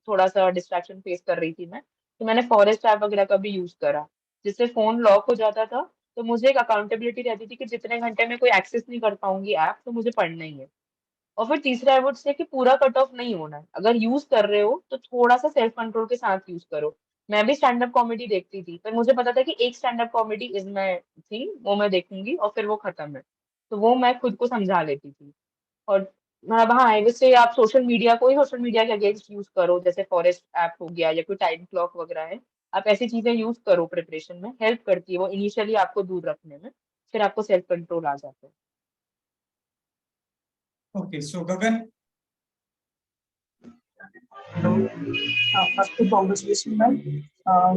थोड़ा सा डिस्ट्रैक्शन फेस कर रही थी मैं, तो मैंने फॉरेस्ट ऐप वगैरह का भी यूज करा, जिससे फोन लॉक हो जाता था। तो मुझे एक अकाउंटेबिलिटी रहती थी कि जितने घंटे में कोई एक्सेस नहीं कर पाऊंगी ऐप, तो मुझे पढ़ना ही है। और फिर तीसरा आई वुड से कि पूरा कट ऑफ नहीं होना है, अगर यूज कर रहे हो तो थोड़ा सा सेल्फ कंट्रोल के साथ यूज करो। मैं भी स्टैंड अप कॉमेडी देखती थी, पर मुझे पता था कि एक stand up comedy is my thing, वो मैं देखूंगी और फिर वो खत्म है। तो वो मैं खुद को समझा लेती थी। और मतलब हाँ, आई वुड से आप सोशल मीडिया, कोई सोशल मीडिया के अगेंस्ट यूज करो, जैसे फॉरेस्ट ऐप हो गया या कोई टाइम क्लॉक वगैरह है, आप ऐसी चीजें यूज करो, प्रिपरेशन में हेल्प करती है वो इनिशियली आपको दूर रखने में, फिर आपको सेल्फ कंट्रोल आ जाता है।
Okay, so Gagan.
First congratulation ma'am.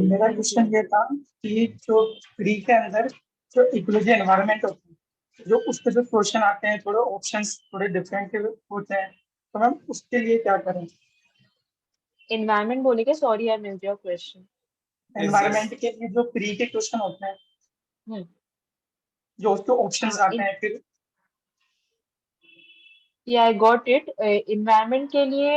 मेरा क्वेश्चन ये था कि जो प्री के अंदर जो इकोलॉजी एनवायरनमेंट होती है, जो उसके जो क्वेश्चन आते हैं थोड़े ऑप्शंस थोड़े डिफरेंट होते हैं, तो मैम उसके लिए क्या करें?
एनवायरमेंट बोले के, sorry I missed your question.
Environment के लिए जो प्री के क्वेश्चन होते हैं,
हम्म।
जो उसके ऑप्शंस आते हैं फिर।
Yeah, I got it. Environment के लिए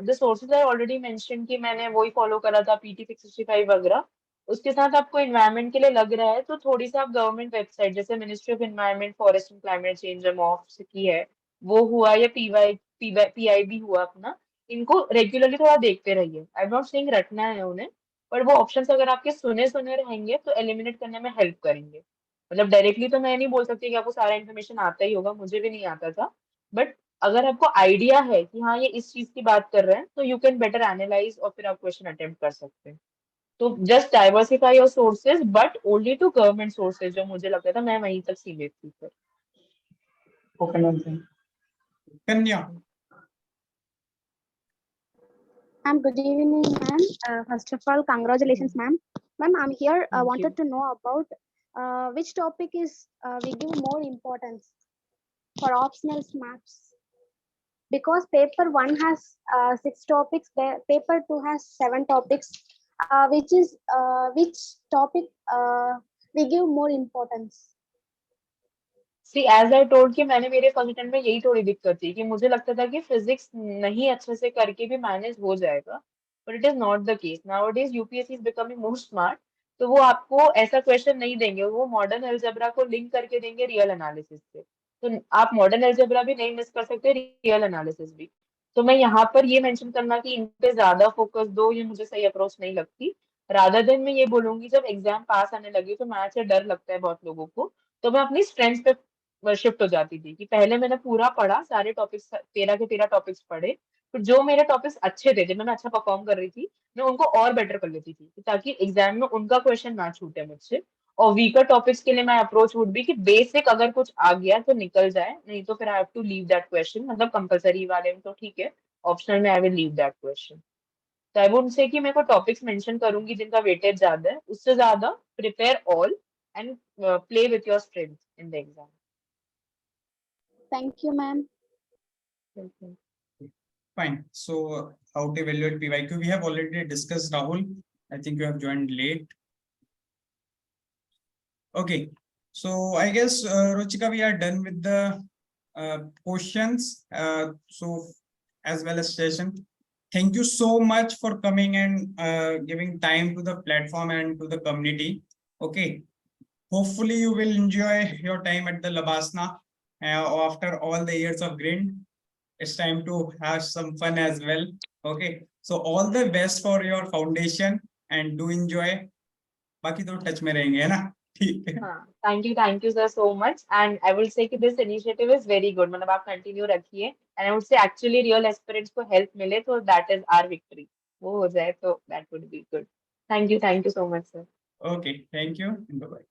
the sources I already mentioned कि मैंने वही फॉलो करा था, PT 665 वगैरह। उसके साथ आपको environment के लिए लग रहा है तो थोड़ी सा आप गवर्नमेंट वेबसाइट जैसे ministry of environment forest and climate change MOF की है, वो हुआ, या PIB हुआ अपना, इनको रेगुलरली थोड़ा देखते रहिए। आई एम नॉट सेइंग रटना है उन्हें, पर वो ऑप्शंस अगर आपके सुने सुने रहेंगे तो एलिमिनेट करने में हेल्प करेंगे। मतलब डायरेक्टली तो मैं नहीं बोल सकती कि आपको सारा इन्फॉर्मेशन आता ही होगा, मुझे भी नहीं आता था, बट अगर आपको आइडिया है कि हाँ ये इस चीज की बात कर रहे हैं तो यू कैन बेटर एनालाइज और फिर आप क्वेश्चन अटेम्प्ट कर सकते हैं। तो just diversify your sources, but only to government sources, जो मुझे लगता था मैं वहीं तक सीमित थी फिर।
Okay ma'am,
Kanya.
Ma'am, good evening, ma'am. First of all, congratulations, ma'am. Ma'am, I'm here. I
Thank you.
wanted to know about which topic is we give more importance for optional maths, because paper one has 6 topics, paper two has 7 topics. Which topic we give more importance?
See as I told कि मैंने मेरे फर्स्ट अटेम्प्ट में यही थोड़ी दिक्कत थी कि मुझे लगता था कि फिजिक्स नहीं अच्छे से करके भी मैनेज हो जाएगा, but it is not the case nowadays UPSC is becoming more smart तो वो आपको ऐसा क्वेश्चन नहीं देंगे वो मॉडर्न अलजेब्रा को लिंक करके देंगे रियल एनालिसिस से तो आप मॉडर्न अलजेब्रा भी नहीं मिस कर सकते रियल एनालिसिस भी तो मैं यहाँ पर ये मेंशन करना कि इन पे ज्यादा फोकस दो ये मुझे सही अप्रोच नहीं लगती रादर देन मैं ये बोलूंगी जब एग्जाम पास आने लगी तो मैथ से डर लगता है बहुत लोगों को तो मैं अपनी स्ट्रेंथ पे शिफ्ट हो जाती थी कि पहले मैंने पूरा पढ़ा सारे टॉपिक्स 13 के 13 टॉपिक्स पढ़े फिर जो मेरे टॉपिक्स अच्छे थे जिनमें मैं अच्छा परफॉर्म कर रही थी मैं उनको और बेटर कर लेती थी ताकि एग्जाम में उनका क्वेश्चन ना छूटे मुझसे और वीकर टॉपिक्स के लिए मैं अप्रोच वुड बी कि बेसिक अगर कुछ आ गया तो निकल जाए नहीं तो फिर I have to leave that question मतलब कंपलसरी वाले में तो ठीक है ऑप्शनल में I will leave that question तो आई वुड से कि मैं को टॉपिक्स मेंशन करूंगी जिनका वेटेज ज्यादा है उससे ज्यादा prepare all and play with your strength in the exam
Thank you, ma'am.
Fine. So how to evaluate PYQ? We have already discussed, Rahul. I think you have joined late. Okay. So I guess, Ruchika, we are done with the questions. So as well as session. Thank you so much for coming and giving time to the platform and to the community. Okay. Hopefully you will enjoy your time at the Labasna after all the years of grind. It's time to have some fun as well. Okay. So all the best for your foundation and do enjoy. बाकी तो टच में रहेंगे है ना ठीक है
thank you sir so much and I will say कि this initiative is very good मतलब आप कंटिन्यू रखिए and I would say actually real aspirants को हेल्प मिले तो दैट इज आवर विक्ट्री वो हो जाए तो that would be good thank you so much sir
okay thank you bye bye